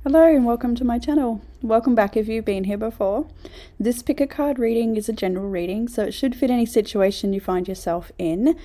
Hello and welcome to my channel. Welcome back if you've been here before. This pick a card reading is a general reading, so it should fit any situation you find yourself in.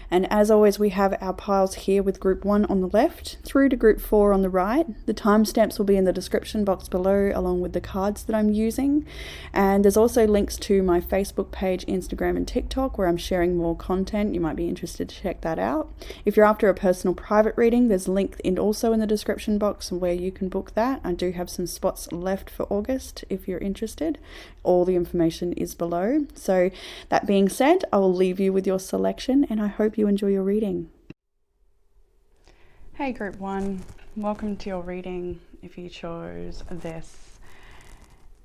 And as always, we have our piles here with group 1 on the left through to group 4 on the right. The timestamps will be in the description box below along with the cards that I'm using. And there's also links to my Facebook page, Instagram and TikTok where I'm sharing more content. You might be interested to check that out. If you're after a personal private reading, there's a link also in the description box where you can book that. I do have some spots left for August if you're interested. All the information is below. So that being said, I will leave you with your selection and I hope you enjoy your reading. Hey group 1, welcome to your reading. If you chose this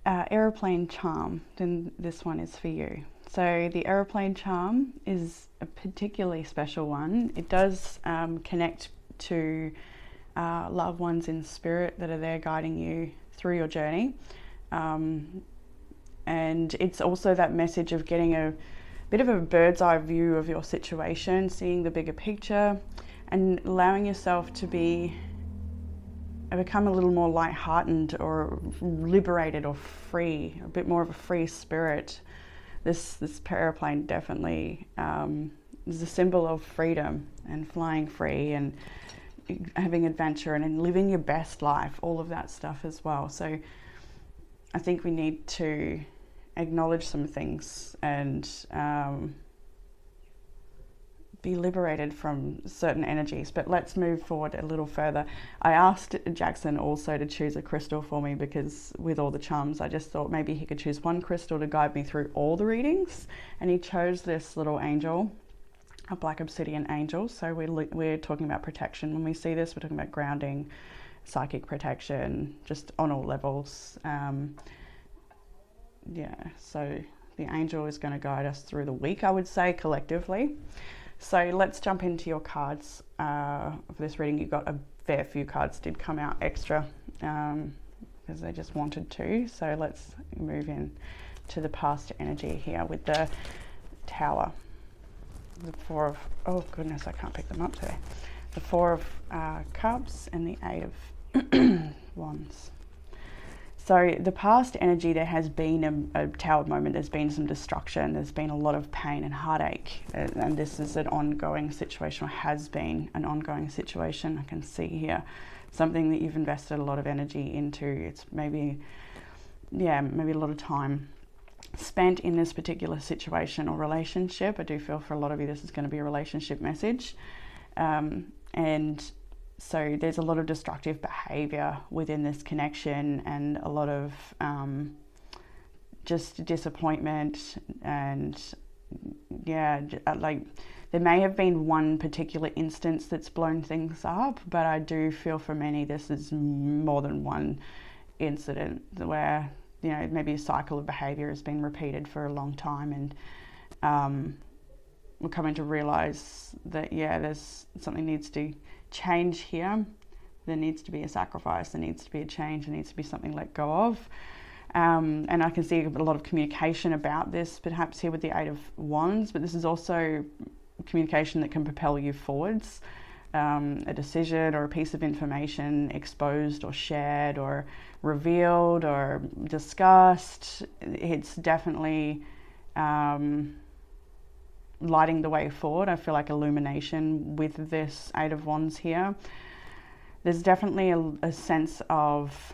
aeroplane charm, then this one is for you. So the aeroplane charm is a particularly special one. It does connect to loved ones in spirit that are there guiding you through your journey. And it's also that message of getting a bit of a bird's eye view of your situation, seeing the bigger picture and allowing yourself to become a little more lighthearted or liberated or free, a bit more of a free spirit. This airplane definitely is a symbol of freedom and flying free and having adventure and living your best life, all of that stuff as well. So I think we need to acknowledge some things and be liberated from certain energies. But let's move forward a little further. I asked Jackson also to choose a crystal for me because with all the charms, I just thought maybe he could choose one crystal to guide me through all the readings. And he chose this little angel, a black obsidian angel. So we're talking about protection. When we see this, we're talking about grounding, psychic protection, just on all levels. Yeah, so the angel is going to guide us through the week, I would say, collectively. So let's jump into your cards. For this reading, you got a fair few cards did come out extra because they just wanted to. So let's move in to the past energy here with the Tower. The Four of, oh goodness, I can't pick them up today. The Four of Cups and the Eight of Wands. So the past energy, there has been a tower moment, there's been some destruction, there's been a lot of pain and heartache, and this is an ongoing situation, or has been an ongoing situation. I can see here something that you've invested a lot of energy into. It's maybe a lot of time spent in this particular situation or relationship. I do feel for a lot of you this is going to be a relationship message, and so there's a lot of destructive behavior within this connection and a lot of just disappointment. And yeah, like there may have been one particular instance that's blown things up, but I do feel for many this is more than one incident where, you know, maybe a cycle of behavior has been repeated for a long time, and we're coming to realize that, yeah, there's something needs to change here. There needs to be a sacrifice, there needs to be a change, there needs to be something let go of. And I can see a lot of communication about this, perhaps here with the Eight of Wands, but this is also communication that can propel you forwards. A decision or a piece of information exposed or shared or revealed or discussed. It's definitely lighting the way forward. I feel like illumination with this Eight of Wands here. There's definitely a sense of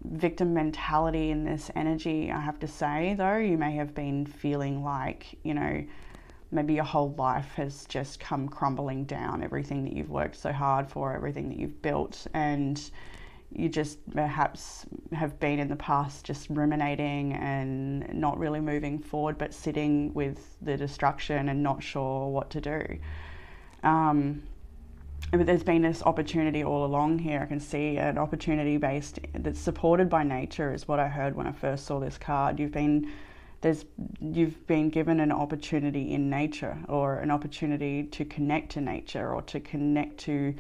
victim mentality in this energy, I have to say, though. You may have been feeling like, you know, maybe your whole life has just come crumbling down, everything that you've worked so hard for, everything that you've built, and you just perhaps have been in the past just ruminating and not really moving forward, but sitting with the destruction and not sure what to do. But there's been this opportunity all along here. I can see an opportunity based that's supported by nature is what I heard when I first saw this card. You've been given an opportunity in nature, or an opportunity to connect to nature, or to connect to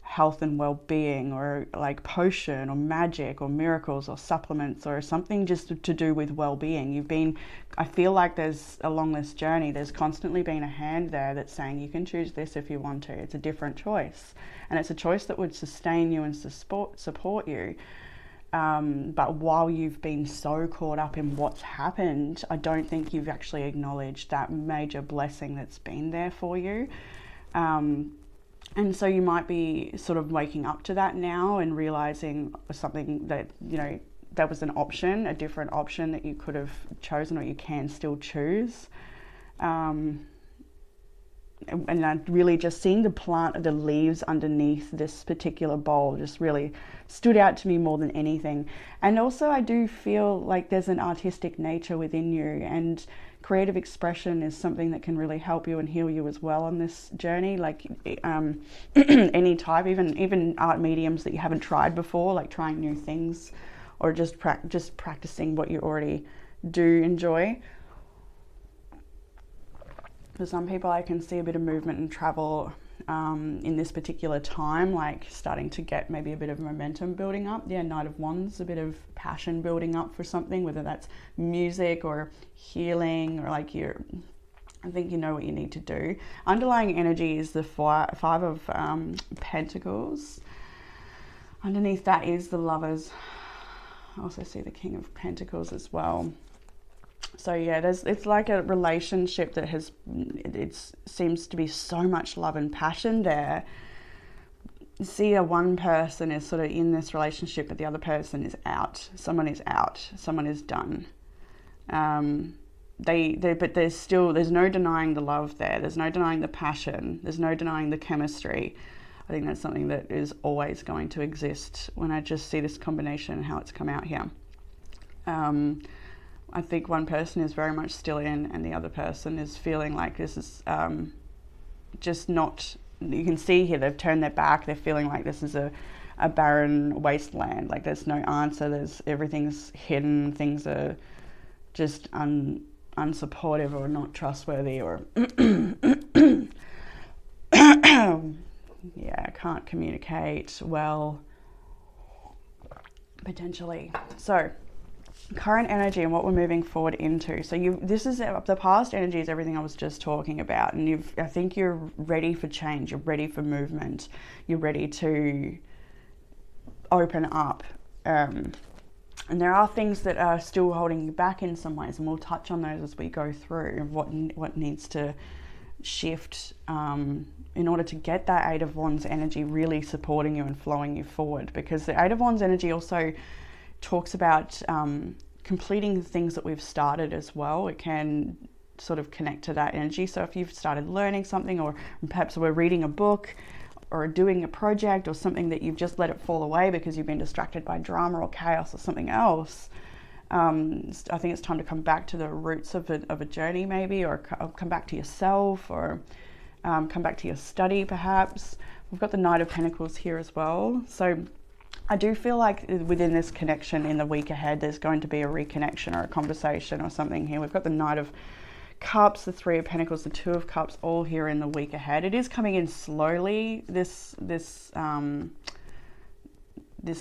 health and well-being, or like potion or magic or miracles or supplements or something just to do with well-being. I feel like there's, along this journey, there's constantly been a hand there that's saying you can choose this if you want to. It's a different choice, and it's a choice that would sustain you and support you. But while you've been so caught up in what's happened, I don't think you've actually acknowledged that major blessing that's been there for you. And so you might be sort of waking up to that now and realizing something that, that was an option, a different option that you could have chosen, or you can still choose. And I'm really just seeing the plant of the leaves underneath this particular bowl just really stood out to me more than anything. And also I do feel like there's an artistic nature within you, and creative expression is something that can really help you and heal you as well on this journey. Like any type, even art mediums that you haven't tried before, like trying new things, or just practicing what you already do enjoy. For some people, I can see a bit of movement and travel in this particular time, like starting to get maybe a bit of momentum building up. Yeah, Knight of Wands, a bit of passion building up for something, whether that's music or healing, or like I think you know what you need to do. Underlying energy is the Five of Pentacles. Underneath that is the Lovers. I also see the King of Pentacles as well. So yeah, it's like a relationship that seems to be so much love and passion there. See, one person is sort of in this relationship, but the other person is out. Someone is out. Someone is done. But there's no denying the love there. There's no denying the passion. There's no denying the chemistry. I think that's something that is always going to exist when I just see this combination and how it's come out here. I think one person is very much still in, and the other person is feeling like this is just not, you can see here they've turned their back. They're feeling like this is a barren wasteland. Like there's no answer. Everything's hidden. Things are just unsupportive or not trustworthy, or yeah, can't communicate well, potentially. So current energy and what we're moving forward into. So this is the past energy, is everything I was just talking about, and I think you're ready for change. You're ready for movement. You're ready to open up. And there are things that are still holding you back in some ways, and we'll touch on those as we go through, and what needs to shift in order to get that Eight of Wands energy really supporting you and flowing you forward. Because the Eight of Wands energy also talks about completing the things that we've started as well. It can sort of connect to that energy. So if you've started learning something, or perhaps we're reading a book or doing a project or something that you've just let it fall away because you've been distracted by drama or chaos or something else, I think it's time to come back to the roots of a journey, maybe, or come back to yourself, or come back to your study perhaps. We've got the Knight of Pentacles here as well. So I do feel like within this connection in the week ahead, there's going to be a reconnection or a conversation or something here. We've got the Knight of Cups, the Three of Pentacles, the Two of Cups, all here in the week ahead. It is coming in slowly, this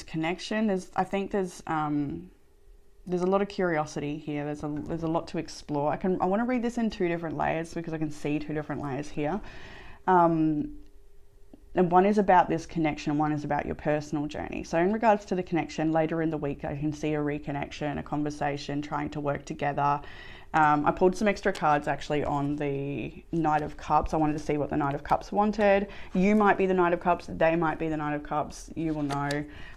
connection. I think there's a lot of curiosity here. There's a lot to explore. I want to read this in two different layers because I can see two different layers here. And one is about this connection, one is about your personal journey. So in regards to the connection, later in the week, I can see a reconnection, a conversation, trying to work together. I pulled some extra cards actually on the Knight of Cups. I wanted to see what the Knight of Cups wanted. You might be the Knight of Cups, they might be the Knight of Cups, you will know.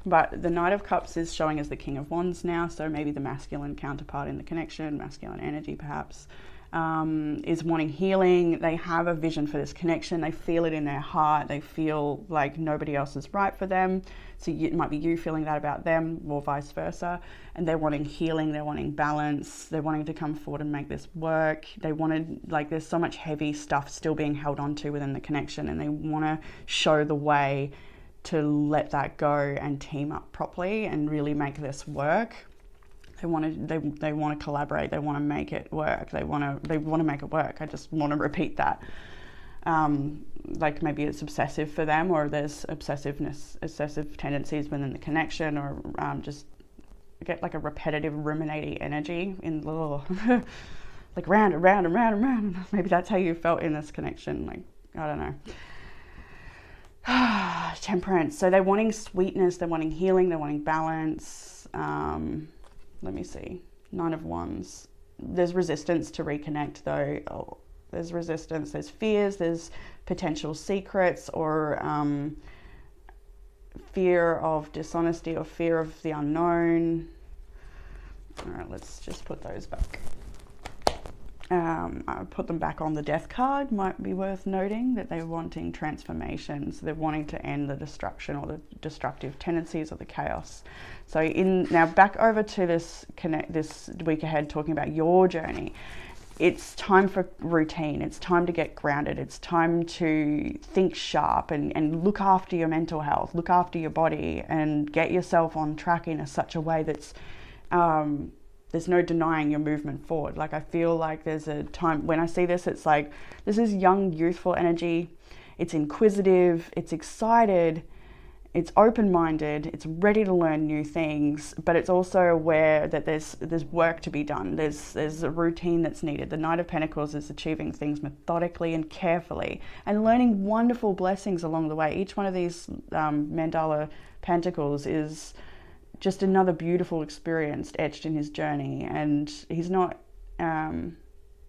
But the Knight of Cups is showing as the King of Wands now, so maybe the masculine counterpart in the connection, masculine energy perhaps. Is wanting healing. They have a vision for this connection. They feel it in their heart. They feel like nobody else is right for them. So it might be you feeling that about them, or vice versa. And they're wanting healing. They're wanting balance. They're wanting to come forward and make this work. They wanted, like, there's so much heavy stuff still being held onto within the connection, and they want to show the way to let that go and team up properly and really make this work. They want to collaborate. They want to make it work. They want to make it work. I just want to repeat that. Like maybe it's obsessive for them, or there's obsessive tendencies within the connection, or just get like a repetitive ruminating energy in the little like round and round and round and round. Maybe that's how you felt in this connection. Like, I don't know. Temperance. So they're wanting sweetness. They're wanting healing. They're wanting balance. let me see, 9 of Wands. There's resistance to reconnect though. Oh, there's resistance, there's fears, there's potential secrets, or fear of dishonesty or fear of the unknown. All right, let's just put those back. I put them back on the death card. Might be worth noting that they're wanting transformations. They're wanting to end the destruction or the destructive tendencies or the chaos. So now back over to this week ahead, talking about your journey. It's time for routine. It's time to get grounded. It's time to think sharp and look after your mental health, look after your body, and get yourself on track in such a way that's there's no denying your movement forward. Like, I feel like there's a time when I see this, it's like, this is young, youthful energy. It's inquisitive, it's excited, it's open-minded, it's ready to learn new things, but it's also aware that there's work to be done. There's a routine that's needed. The Knight of Pentacles is achieving things methodically and carefully and learning wonderful blessings along the way. Each one of these Mandala Pentacles is just another beautiful experience etched in his journey, and he's not and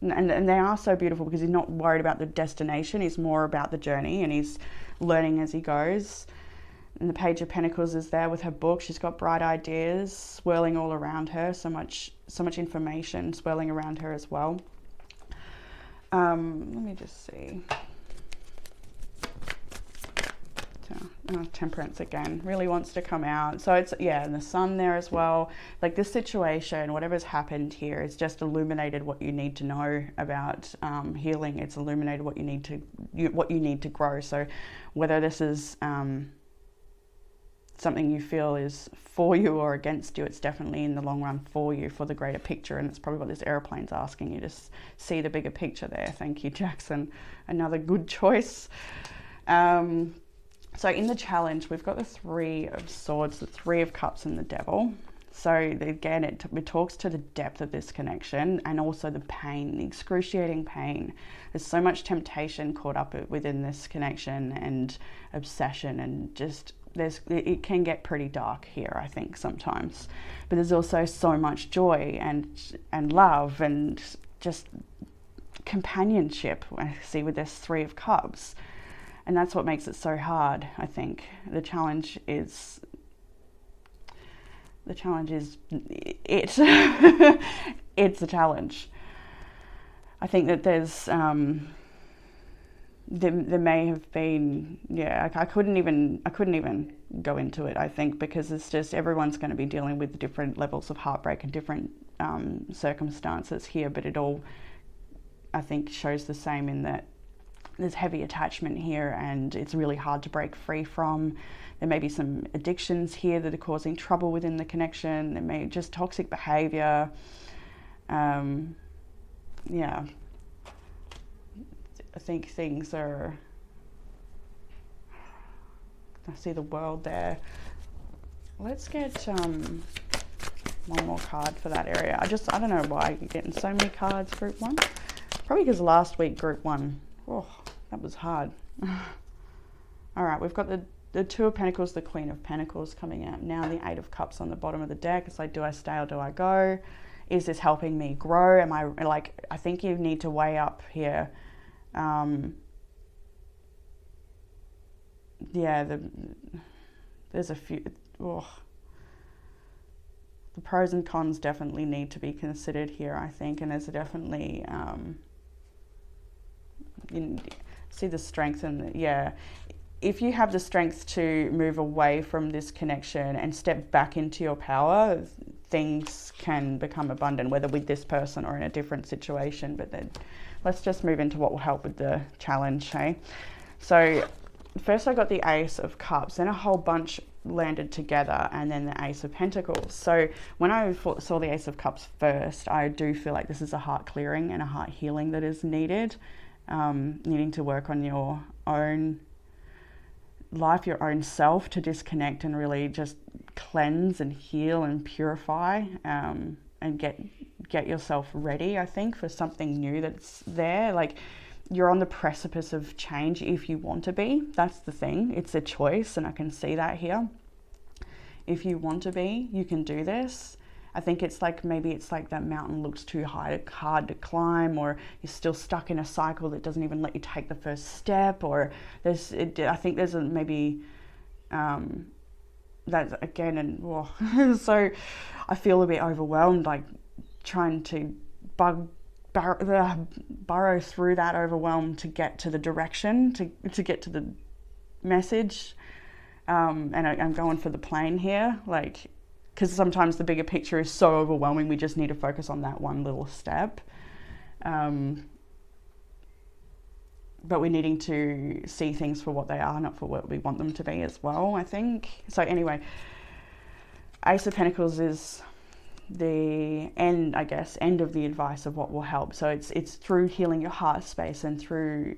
they are so beautiful because he's not worried about the destination. He's more about the journey, and he's learning as he goes. And the Page of Pentacles is there with her book. She's got bright ideas swirling all around her, so much information swirling around her as well. Let me just see. Temperance again really wants to come out. So it's, yeah, and the Sun there as well. Like, this situation, whatever's happened here, is just illuminated what you need to know about healing. It's illuminated what you need to grow. So whether this is something you feel is for you or against you, it's definitely in the long run for you, for the greater picture. And it's probably what this airplane's asking you to see the bigger picture there. Thank you, Jackson. Another good choice. So in the challenge, we've got the 3 of Swords, the 3 of Cups, and the Devil. So again, it talks to the depth of this connection, and also the pain, the excruciating pain. There's so much temptation caught up within this connection, and obsession, and just it can get pretty dark here, I think, sometimes. But there's also so much joy and love and just companionship, I see, with this 3 of Cups. And that's what makes it so hard, I think. The challenge is it. It's a challenge. I think that there's there may have been, yeah, I couldn't even go into it, I think, because it's just, everyone's going to be dealing with different levels of heartbreak and different circumstances here, but it all, I think, shows the same in that there's heavy attachment here, and it's really hard to break free from. There may be some addictions here that are causing trouble within the connection. There may just toxic behavior. Yeah, I think things are, I see the world there. Let's get one more card for that area. I don't know why you're getting so many cards, group 1. Probably because last week, group 1, oh, that was hard. All right, we've got the 2 of Pentacles, the Queen of Pentacles coming out now, the 8 of Cups on the bottom of the deck. It's like, do I stay or do I go? Is this helping me grow? Am I, like, I think you need to weigh up here. Yeah, there's a few, the pros and cons definitely need to be considered here, I think, and there's definitely, you see the strength and yeah, if you have the strength to move away from this connection and step back into your power, things can become abundant, whether with this person or in a different situation. But then let's just move into what will help with the challenge, hey? So first I got the Ace of Cups, then a whole bunch landed together, and then the Ace of Pentacles. So when I saw the Ace of Cups first, I do feel like this is a heart clearing and a heart healing that is needed. Needing to work on your own life, your own self, to disconnect and really just cleanse and heal and purify, and get yourself ready, I think, for something new that's there. Like, you're on the precipice of change if you want to be. That's the thing. It's a choice, and I can see that here. if you want to be, you can do this. I think it's like, maybe it's like that mountain looks too hard to climb, or you're still stuck in a cycle that doesn't even let you take the first step, or I think there's maybe that again, and so I feel a bit overwhelmed, like trying to burrow through that overwhelm to get to the direction, to get to the message, and I'm going for the plane here, like, because sometimes the bigger picture is so overwhelming, we just need to focus on that one little step. But we're needing to see things for what they are, not for what we want them to be as well, I think. So anyway, Ace of Pentacles is the end, I guess, end of the advice of what will help. So it's through healing your heart space and through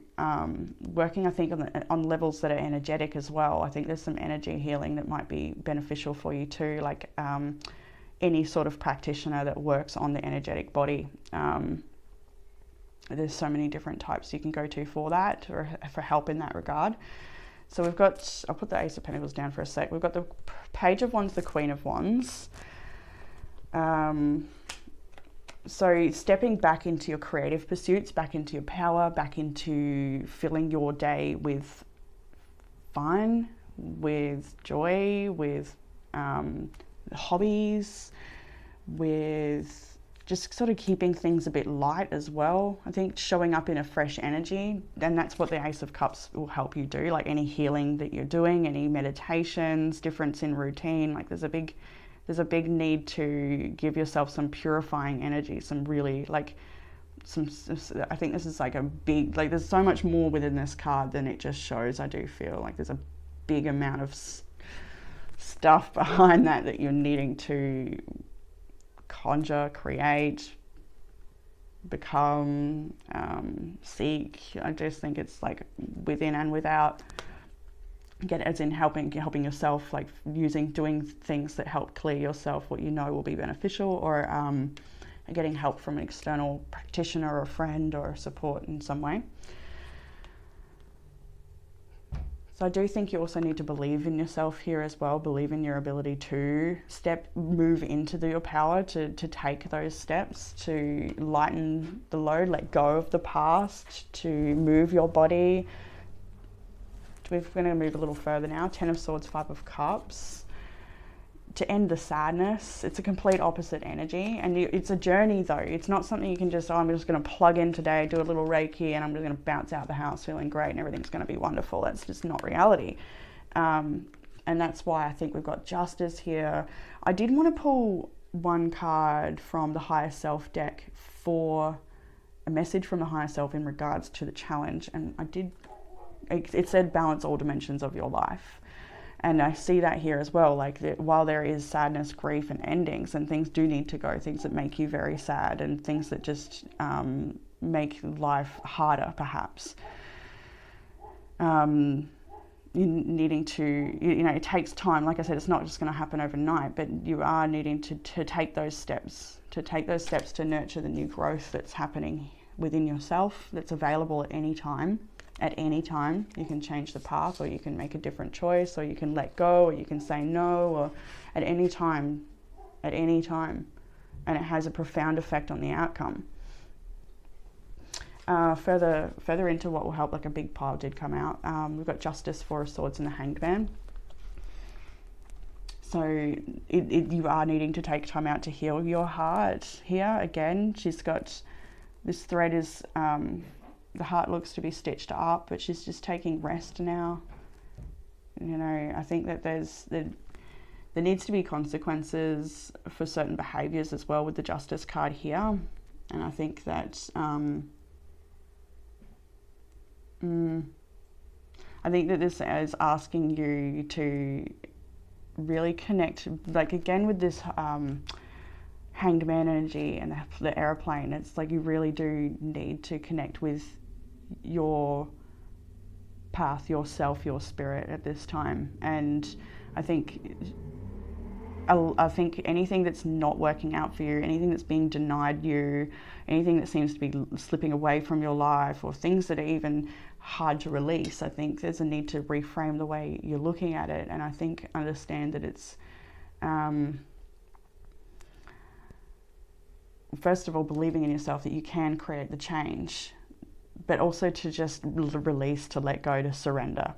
working, I think, on levels that are energetic as well. I think there's some energy healing that might be beneficial for you too, like any sort of practitioner that works on the energetic body. There's so many different types you can go to for that, or for help in that regard. So we've got, I'll put the Ace of Pentacles down for a sec. We've got the Page of Wands, the Queen of Wands. So stepping back into your creative pursuits, back into your power, back into filling your day with fun, with joy, with hobbies, with just sort of keeping things a bit light as well. I think showing up in a fresh energy, and that's what the Ace of Cups will help you do, like any healing that you're doing, any meditations, difference in routine. Like there's a big need to give yourself some purifying energy, some really like I think this is like a big, like there's so much more within this card than it just shows. I do feel like there's a big amount of stuff behind that you're needing to conjure, create, become, seek. I just think it's like within and without. Get as in helping yourself, like doing things that help clear yourself, what you know will be beneficial, or getting help from an external practitioner or a friend or support in some way. So I do think you also need to believe in yourself here as well, believe in your ability to move into your power, to take those steps, to lighten the load, let go of the past, to move your body. We're going to move a little further now. 10 of Swords, 5 of Cups. To end the sadness, it's a complete opposite energy, and it's a journey though. It's not something you can just, I'm just going to plug in today, do a little Reiki, and I'm just going to bounce out the house feeling great and everything's going to be wonderful. That's just not reality. And that's why I think we've got Justice here. I did want to pull one card from the Higher Self deck for a message from the Higher Self in regards to the challenge, and it said balance all dimensions of your life. And I see that here as well, like while there is sadness, grief and endings, and things do need to go, things that make you very sad and things that just make life harder perhaps. You needing to, it takes time. Like I said, it's not just going to happen overnight, but you are needing to take those steps, to nurture the new growth that's happening within yourself, that's available at any time. At any time, you can change the path, or you can make a different choice, or you can let go, or you can say no, or at any time, and it has a profound effect on the outcome. Further into what will help, like a big pile did come out. We've got Justice, 4 of Swords, and the Hanged Man. So you are needing to take time out to heal your heart here. Again, she's got this thread is. The heart looks to be stitched up, but she's just taking rest now. I think that there needs to be consequences for certain behaviors as well with the Justice card here. And I think that this is asking you to really connect, like again with this Hanged Man energy and the airplane. It's like you really do need to connect with your path, yourself, your spirit at this time. And I think anything that's not working out for you, anything that's being denied you, anything that seems to be slipping away from your life, or things that are even hard to release, I think there's a need to reframe the way you're looking at it. And I think understand that it's first of all, believing in yourself that you can create the change, but also to just release, to let go, to surrender.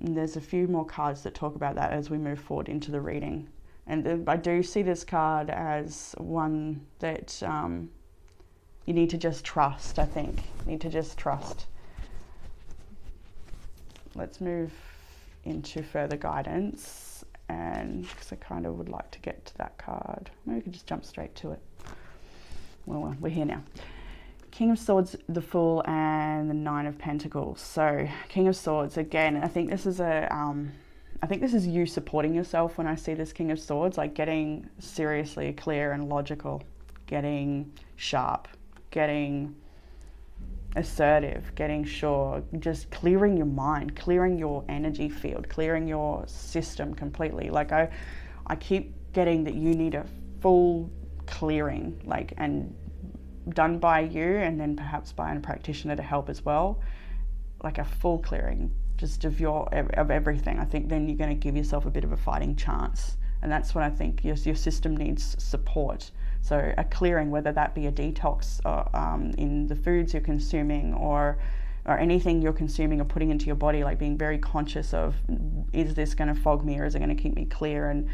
There's a few more cards that talk about that as we move forward into the reading. And I do see this card as one that you need to just trust, I think. You need to just trust. Let's move into further guidance, and because I kind of would like to get to that card. Maybe we could just jump straight to it. Well, we're here now. King of Swords, the Fool, and the Nine of Pentacles. So, King of Swords, again, I think this is you supporting yourself when I see this King of Swords, like getting seriously clear and logical, getting sharp, getting assertive, getting sure, just clearing your mind, clearing your energy field, clearing your system completely. Like I keep getting that you need a full clearing, like, and done by you, and then perhaps by a practitioner to help as well, like a full clearing just of everything. I think then you're going to give yourself a bit of a fighting chance, and that's what I think your system needs support. So a clearing, whether that be a detox in the foods you're consuming, or anything you're consuming or putting into your body, like being very conscious of, is this going to fog me, or is it going to keep me clear and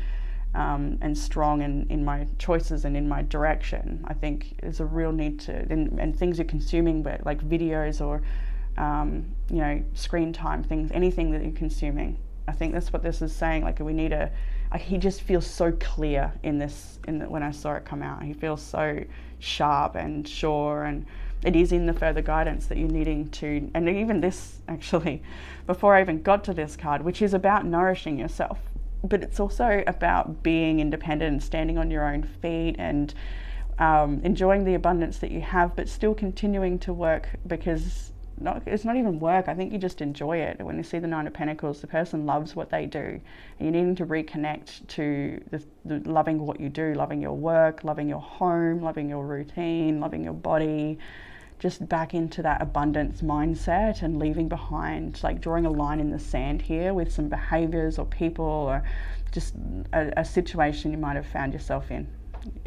strong in my choices and in my direction. I think there's a real need to, and things you're consuming, but like videos or screen time, things, anything that you're consuming. I think that's what this is saying. Like we need he just feels so clear when I saw it come out. He feels so sharp and sure, and it is in the further guidance that you're needing to, and even this actually, before I even got to this card, which is about nourishing yourself, but it's also about being independent and standing on your own feet and enjoying the abundance that you have, but still continuing to work, because it's not even work. I think you just enjoy it. When you see the Nine of Pentacles, the person loves what they do, and you're needing to reconnect to the loving what you do, loving your work, loving your home, loving your routine, loving your body, just back into that abundance mindset, and leaving behind, like drawing a line in the sand here with some behaviors or people or just a situation you might have found yourself in.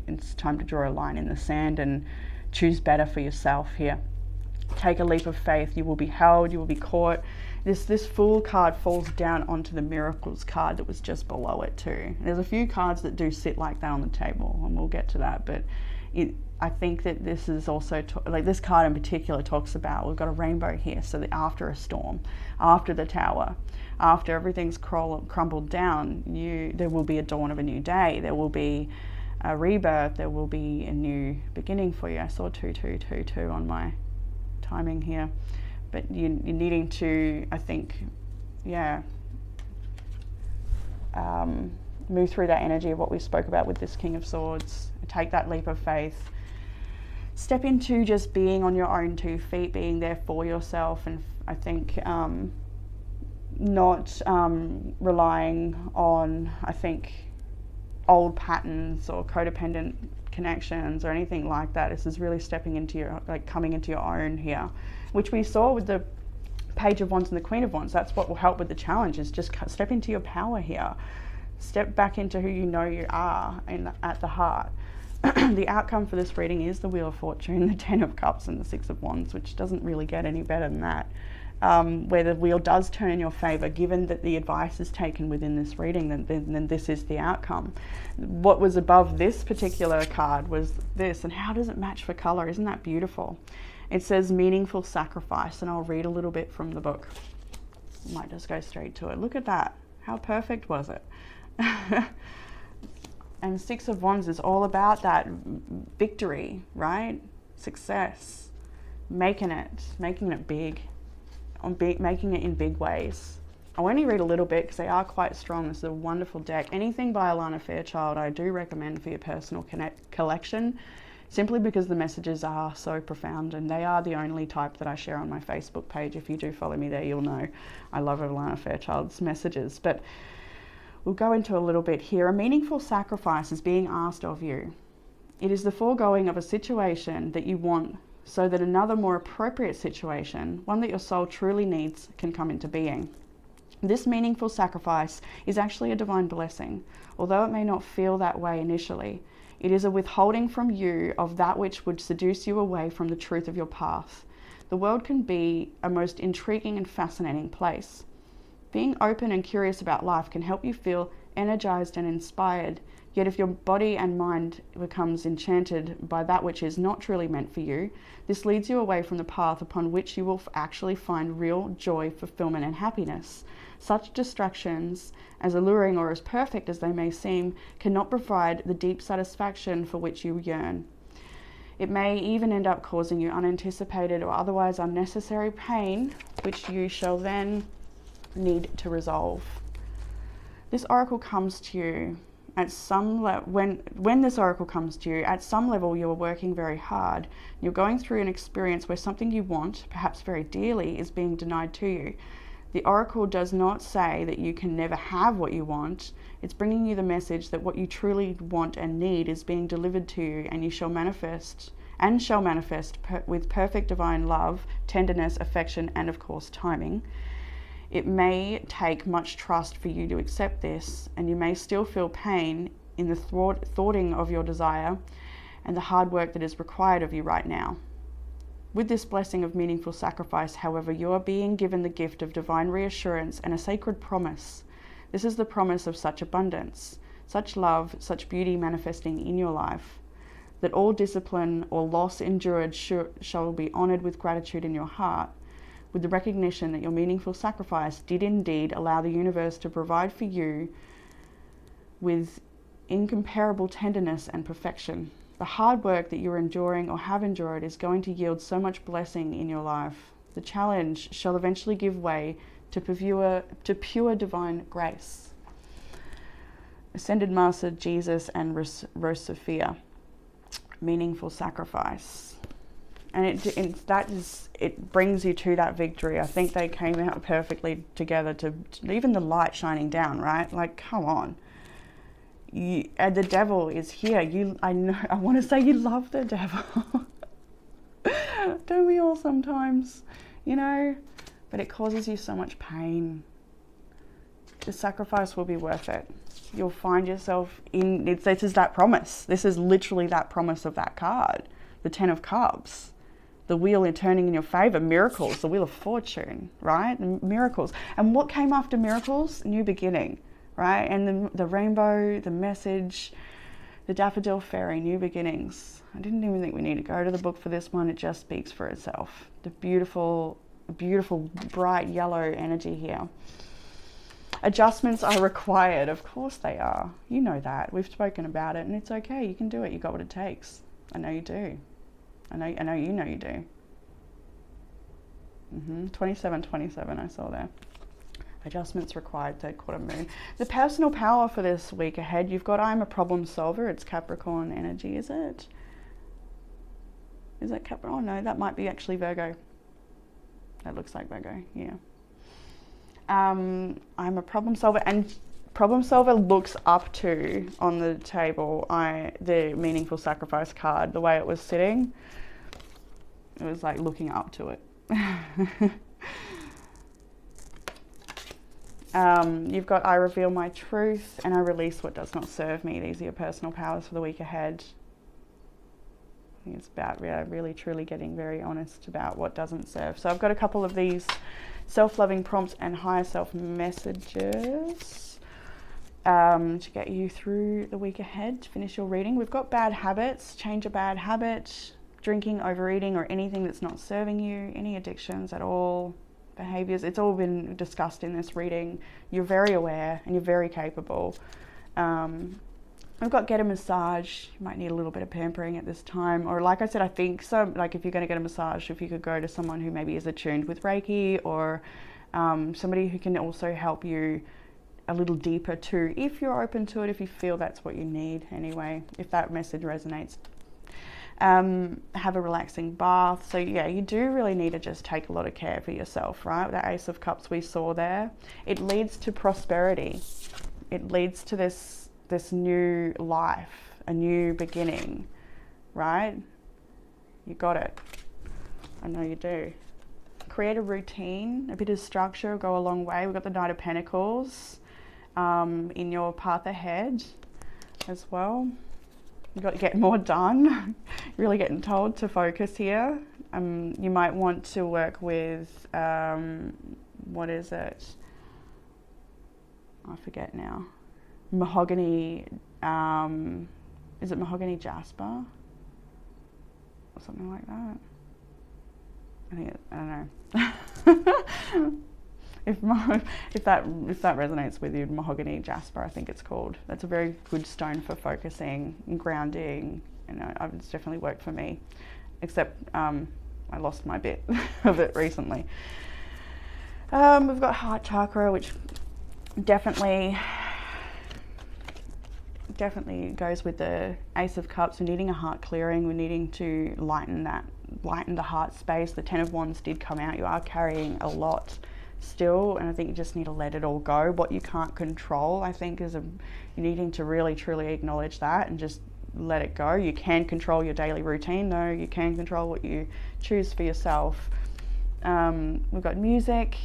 It's time to draw a line in the sand and choose better for yourself here. Take a leap of faith. You will be held, you will be caught. This Fool card falls down onto the Miracles card that was just below it too. And there's a few cards that do sit like that on the table, and we'll get to that, but I think that this is also, like this card in particular talks about, we've got a rainbow here, so that after a storm, after the tower, after everything's crumbled down, there will be a dawn of a new day, there will be a rebirth, there will be a new beginning for you. I saw 2222 on my timing here, but you're needing to, I think, move through that energy of what we spoke about with this King of Swords. Take that leap of faith, step into just being on your own 2 feet, being there for yourself, and I think not relying on, I think, old patterns or codependent connections or anything like that. This is really stepping into your, like coming into your own here, which we saw with the Page of Wands and the Queen of Wands. That's what will help with the challenge, is just step into your power here. Step back into who you know you are at the heart. The outcome for this reading is the Wheel of Fortune, the 10 of Cups, and the 6 of Wands, which doesn't really get any better than that. Where the wheel does turn in your favor, given that the advice is taken within this reading, then this is the outcome. What was above this particular card was this, and how does it match for color? Isn't that beautiful? It says meaningful sacrifice, and I'll read a little bit from the book. I might just go straight to it. Look at that. How perfect was it? And 6 of Wands is all about that victory, right? Success, making it big, making it in big ways. I'll only read a little bit because they are quite strong. This is a wonderful deck. Anything by Alana Fairchild I do recommend for your personal collection, simply because the messages are so profound, and they are the only type that I share on my Facebook page. If you do follow me there, you'll know I love Alana Fairchild's messages. But we'll go into a little bit here. A meaningful sacrifice is being asked of you. It is the foregoing of a situation that you want, so that another more appropriate situation, one that your soul truly needs, can come into being. This meaningful sacrifice is actually a divine blessing. Although it may not feel that way initially, it is a withholding from you of that which would seduce you away from the truth of your path. The world can be a most intriguing and fascinating place. Being open and curious about life can help you feel energized and inspired. Yet if your body and mind becomes enchanted by that which is not truly meant for you, this leads you away from the path upon which you will actually find real joy, fulfillment, and happiness. Such distractions, as alluring or as perfect as they may seem, cannot provide the deep satisfaction for which you yearn. It may even end up causing you unanticipated or otherwise unnecessary pain, which you shall then need to resolve. This oracle comes to you at some when this oracle comes to you, at some level you are working very hard. You're going through an experience where something you want, perhaps very dearly, is being denied to you. The oracle does not say that you can never have what you want. It's bringing you the message that what you truly want and need is being delivered to you, and you shall manifest with perfect divine love, tenderness, affection, and of course timing. It may take much trust for you to accept this, and you may still feel pain in the thwarting of your desire and the hard work that is required of you right now. With this blessing of meaningful sacrifice, however, you are being given the gift of divine reassurance and a sacred promise. This is the promise of such abundance, such love, such beauty manifesting in your life, that all discipline or loss endured shall be honored with gratitude in your heart, with the recognition that your meaningful sacrifice did indeed allow the universe to provide for you with incomparable tenderness and perfection. The hard work that you're enduring or have endured is going to yield so much blessing in your life. The challenge shall eventually give way to pure divine grace. Ascended Master Jesus and Rose Sophia. Meaningful sacrifice. And it brings you to that victory. I think they came out perfectly together, to even the light shining down, right? Like, come on. The devil is here. I want to say you love the devil. Don't we all sometimes? But it causes you so much pain. The sacrifice will be worth it. You'll find yourself this is that promise. This is literally that promise of that card. The 10 of Cups. The wheel turning in your favor. Miracles. The wheel of fortune, right? Miracles. And what came after miracles? New beginning. Right? And the rainbow, the message, the daffodil fairy, new beginnings. I didn't even think we need to go to the book for this one. It just speaks for itself. The beautiful, beautiful, bright yellow energy here. Adjustments are required. Of course they are. You know that. We've spoken about it, and it's okay. You can do it. You got what it takes. I know you do. I know you know you do. 27 I saw there. Adjustments required, third quarter moon. The personal power for this week ahead, you've got I'm a problem solver. It's Capricorn energy, is it? Is that Capricorn? Oh no, that might be actually Virgo. That looks like Virgo, yeah. I'm a problem solver, and problem solver looks up to, on the table, the meaningful sacrifice card, the way it was sitting. It was like looking up to it. You've got I reveal my truth and I release what does not serve me. These are your personal powers for the week ahead. I think it's about really truly getting very honest about what doesn't serve. So I've got a couple of these self-loving prompts and higher self messages to get you through the week ahead to finish your reading. We've got bad habits. Change a bad habit. Drinking, overeating, or anything that's not serving you. Any addictions at all. Behaviors, it's all been discussed in this reading. You're very aware and you're very capable. We've got get a massage. You might need a little bit of pampering at this time, or like I said, I think so, like if you're going to get a massage, if you could go to someone who maybe is attuned with Reiki, or somebody who can also help you a little deeper too, if you're open to it, if you feel that's what you need anyway, if that message resonates. Have a relaxing bath. So yeah, you do really need to just take a lot of care for yourself, right? The Ace of Cups we saw there, it leads to prosperity. It leads to this new life, a new beginning, right? You got it. I know you do. create a routine, a bit of structure, go a long way. We've got the Knight of Pentacles in your path ahead as well. You've got to get more done. Really getting told to focus here. You might want to work with, what is it? I forget now. Mahogany, is it mahogany jasper? Or something like that. I don't know. if that resonates with you, mahogany jasper, I think it's called. That's a very good stone for focusing and grounding. It's definitely worked for me, except I lost my bit of it recently. We've got heart chakra, which definitely goes with the Ace of Cups. We're needing a heart clearing. We're needing to lighten the heart space. The Ten of Wands did come out. You are carrying a lot still, and I think you just need to let it all go. What you can't control, I think, you're needing to really truly acknowledge that and just let it go. You can control your daily routine though. You can control what you choose for yourself. We've got music.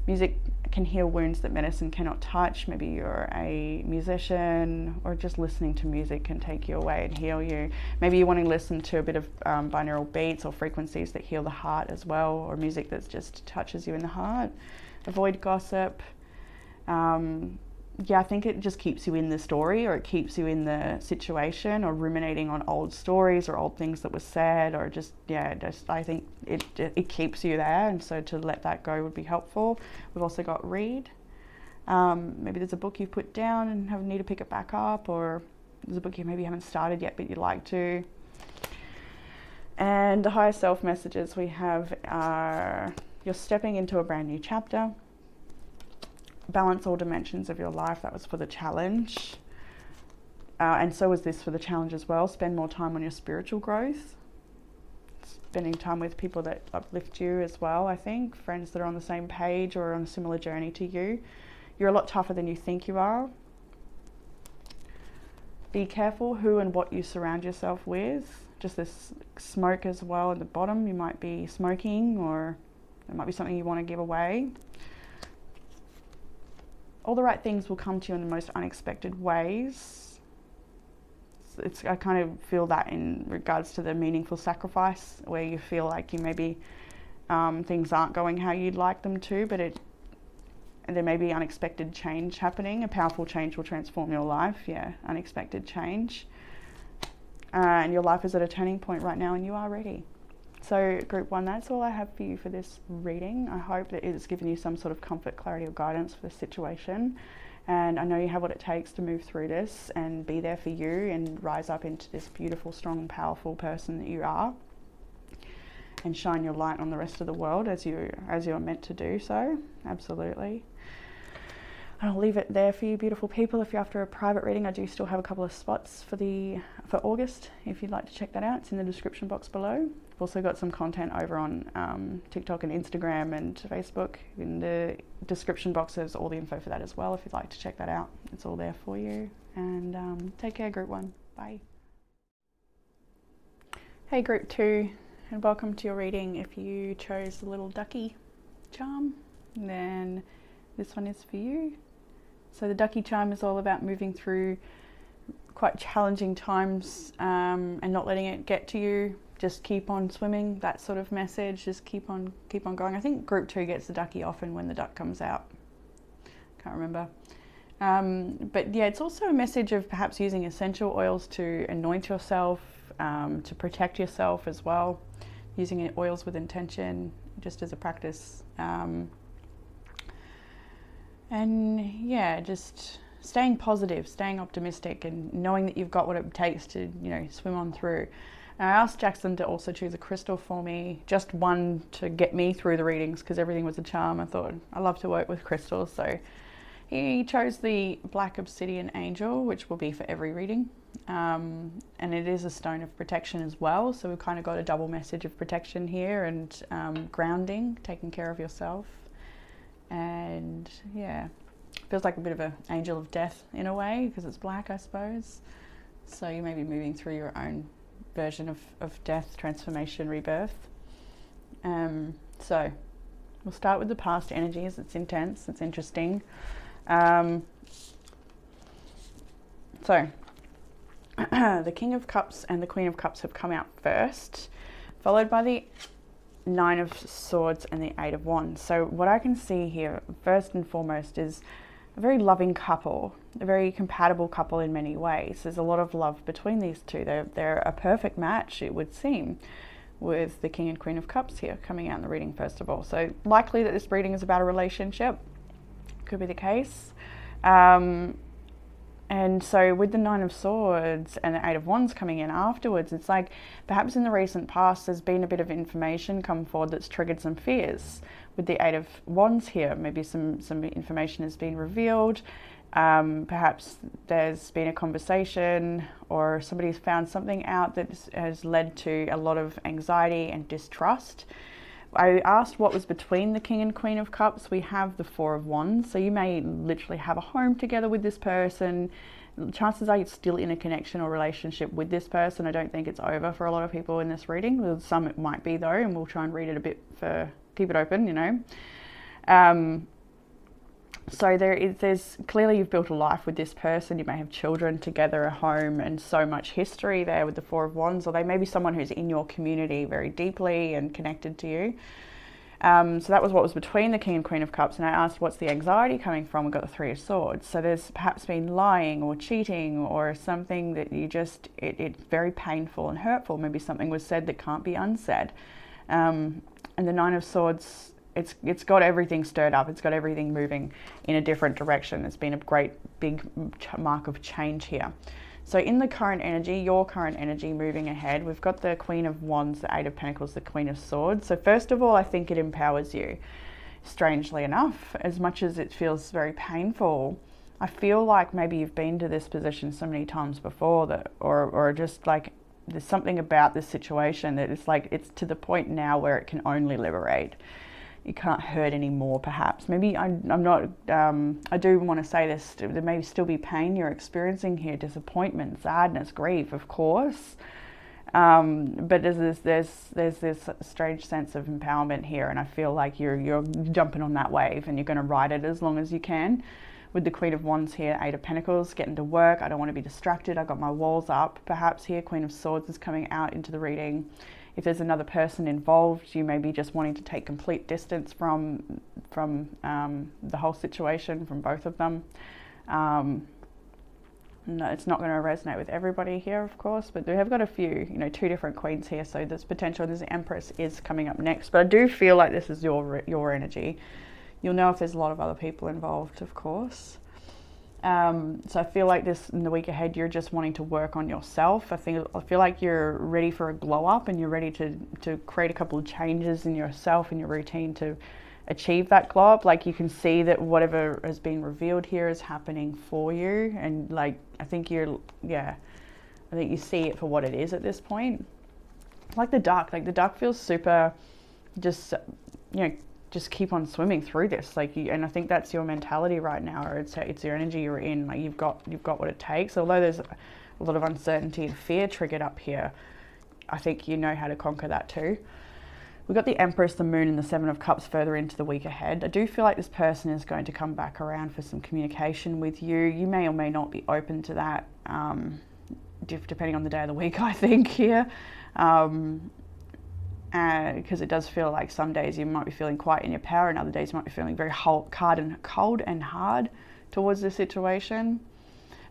Music can heal wounds that medicine cannot touch. Maybe you're a musician, or just listening to music can take you away and heal you. Maybe you want to listen to a bit of binaural beats or frequencies that heal the heart as well, or music that just touches you in the heart. Avoid gossip. I think it just keeps you in the story, or it keeps you in the situation, or ruminating on old stories or old things that were said, or I think it keeps you there, and so to let that go would be helpful. We've also got read. Maybe there's a book you put down and need to pick it back up, or there's a book you maybe haven't started yet but you'd like to. And the higher self messages we have are, you're stepping into a brand new chapter. Balance all dimensions of your life. That was for the challenge. And so was this for the challenge as well. Spend more time on your spiritual growth. Spending time with people that uplift you as well, I think. Friends that are on the same page or on a similar journey to you. You're a lot tougher than you think you are. Be careful who and what you surround yourself with. Just this smoke as well at the bottom. You might be smoking, or it might be something you want to give away. All the right things will come to you in the most unexpected ways. I kind of feel that in regards to the meaningful sacrifice, where you feel like you maybe things aren't going how you'd like them to, but there may be unexpected change happening. A powerful change will transform your life. Unexpected change. And your life is at a turning point right now, and you are ready. So group 1, that's all I have for you for this reading. I hope that it's given you some sort of comfort, clarity or guidance for the situation. And I know you have what it takes to move through this and be there for you and rise up into this beautiful, strong, powerful person that you are, and shine your light on the rest of the world as you're meant to do so. Absolutely. I'll leave it there for you, beautiful people. If you're after a private reading, I do still have a couple of spots for August. If you'd like to check that out, it's in the description box below. I've also got some content over on TikTok and Instagram and Facebook. In the description box, there's all the info for that as well. If you'd like to check that out, it's all there for you. And take care, group 1. Bye. Hey, group 2, and welcome to your reading. If you chose the little ducky charm, then this one is for you. So the ducky charm is all about moving through quite challenging times and not letting it get to you. Just keep on swimming, that sort of message. Just keep on going. I think group 2 gets the ducky often when the duck comes out. Can't remember. But yeah, it's also a message of perhaps using essential oils to anoint yourself, to protect yourself as well. Using oils with intention, just as a practice. And yeah, just staying positive, staying optimistic, and knowing that you've got what it takes to, swim on through. And I asked Jackson to also choose a crystal for me, just one to get me through the readings, because everything was a charm. I thought I love to work with crystals, so he chose the Black Obsidian Angel, which will be for every reading. And it is a stone of protection as well, so we've kind of got a double message of protection here, and grounding, taking care of yourself. And yeah, feels like a bit of an angel of death in a way, because it's black, I suppose. So you may be moving through your own version of death, transformation, rebirth. So we'll start with the past energies. It's intense, it's interesting. So the King of Cups and the Queen of Cups have come out first, followed by the Nine of Swords and the Eight of Wands. So what I can see here, first and foremost, is a very loving couple, a very compatible couple in many ways. There's a lot of love between these two. They're a perfect match, it would seem, with the King and Queen of Cups here coming out in the reading first of all. So likely that this reading is about a relationship. Could be the case. And so with the Nine of Swords and the Eight of Wands coming in afterwards, it's like perhaps in the recent past there's been a bit of information come forward that's triggered some fears. With the Eight of Wands here, maybe some information has been revealed. Perhaps there's been a conversation or somebody's found something out that has led to a lot of anxiety and distrust. I asked what was between the King and Queen of Cups. We have the Four of Wands. So you may literally have a home together with this person. Chances are you're still in a connection or relationship with this person. I don't think it's over for a lot of people in this reading. With some it might be though, and we'll try and read it a bit for, keep it open, you know. So there's clearly you've built a life with this person. You may have children together, a home, and so much history there with the Four of Wands. Or they may be someone who's in your community very deeply and connected to you. So that was what was between the King and Queen of Cups. And I asked, what's the anxiety coming from? We got the Three of Swords. So there's perhaps been lying or cheating or something that you just, it's very painful and hurtful. Maybe something was said that can't be unsaid. And the Nine of Swords, it's got everything stirred up. It's got everything moving in a different direction. It's been a great big mark of change here. So in the current energy, your current energy moving ahead, we've got the Queen of Wands, the Eight of Pentacles, the Queen of Swords. So first of all, I think it empowers you. Strangely enough, as much as it feels very painful, I feel like maybe you've been to this position so many times before that, or just like there's something about this situation that it's like it's to the point now where it can only liberate. You can't hurt anymore, perhaps. Maybe I'm not, I do want to say this, there may still be pain you're experiencing here, disappointment, sadness, grief, of course. But there's this strange sense of empowerment here, and I feel like you're jumping on that wave and you're going to ride it as long as you can. With the Queen of Wands here, Eight of Pentacles, getting to work. I don't want to be distracted. I got my walls up. Perhaps here, Queen of Swords is coming out into the reading. If there's another person involved, you may be just wanting to take complete distance from the whole situation, from both of them. No, it's not going to resonate with everybody here, of course, but we have got a few, you know, two different queens here, so there's potential. There's the Empress is coming up next, but I do feel like this is your energy. You'll know if there's a lot of other people involved, of course. So I feel like this in the week ahead, you're just wanting to work on yourself. I feel like you're ready for a glow up, and you're ready to create a couple of changes in yourself and your routine to achieve that glow up. Like you can see that whatever has been revealed here is happening for you, and like I think you see it for what it is at this point. Like the duck feels super, just just keep on swimming through this, and I think that's your mentality right now, or it's your energy you're in. Like you've got what it takes. Although there's a lot of uncertainty and fear triggered up here, I think you know how to conquer that too. We've got the Empress, the Moon, and the Seven of Cups further into the week ahead. I do feel like this person is going to come back around for some communication with you. You may or may not be open to that, depending on the day of the week, I think here. Because it does feel like some days you might be feeling quite in your power, and other days you might be feeling very cold and hard towards the situation.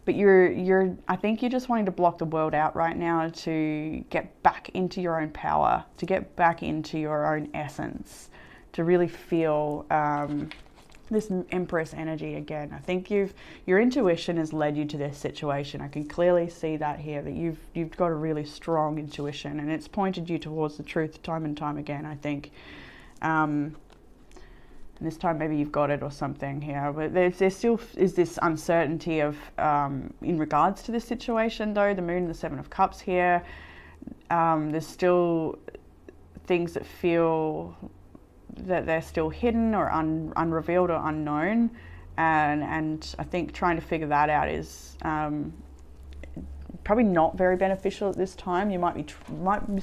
But I think you're just wanting to block the world out right now to get back into your own power, to get back into your own essence, to really feel this Empress energy again. I think your intuition has led you to this situation. I can clearly see that here, that you've got a really strong intuition, and it's pointed you towards the truth time and time again, I think. And this time maybe you've got it or something here, but there still is this uncertainty of in regards to this situation though. The Moon and the Seven of Cups here, there's still things that feel that they're still hidden or unrevealed or unknown, and I think trying to figure that out is probably not very beneficial at this time. You might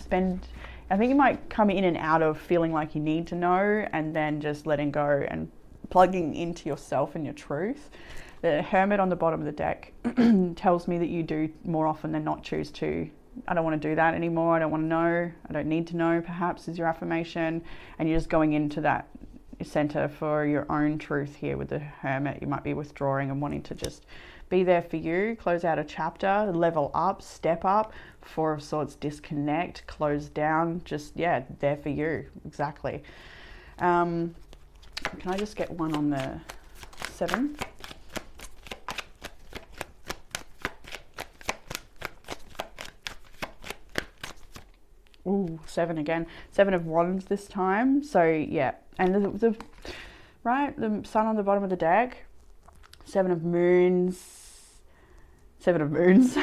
spend I think you might come in and out of feeling like you need to know and then just letting go and plugging into yourself and your truth. The Hermit on the bottom of the deck tells me that you do more often than not choose to, I don't want to do that anymore, I don't want to know, I don't need to know, perhaps, is your affirmation. And you're just going into that center for your own truth here with the Hermit. You might be withdrawing and wanting to just be there for you, close out a chapter, level up, step up. Four of Swords, disconnect, close down, just, yeah, there for you, exactly. Can I just get one on the 7? Ooh, 7 again. 7 of Wands this time. So yeah, and the Sun on the bottom of the deck. 7 of Moons. 7 of Moons.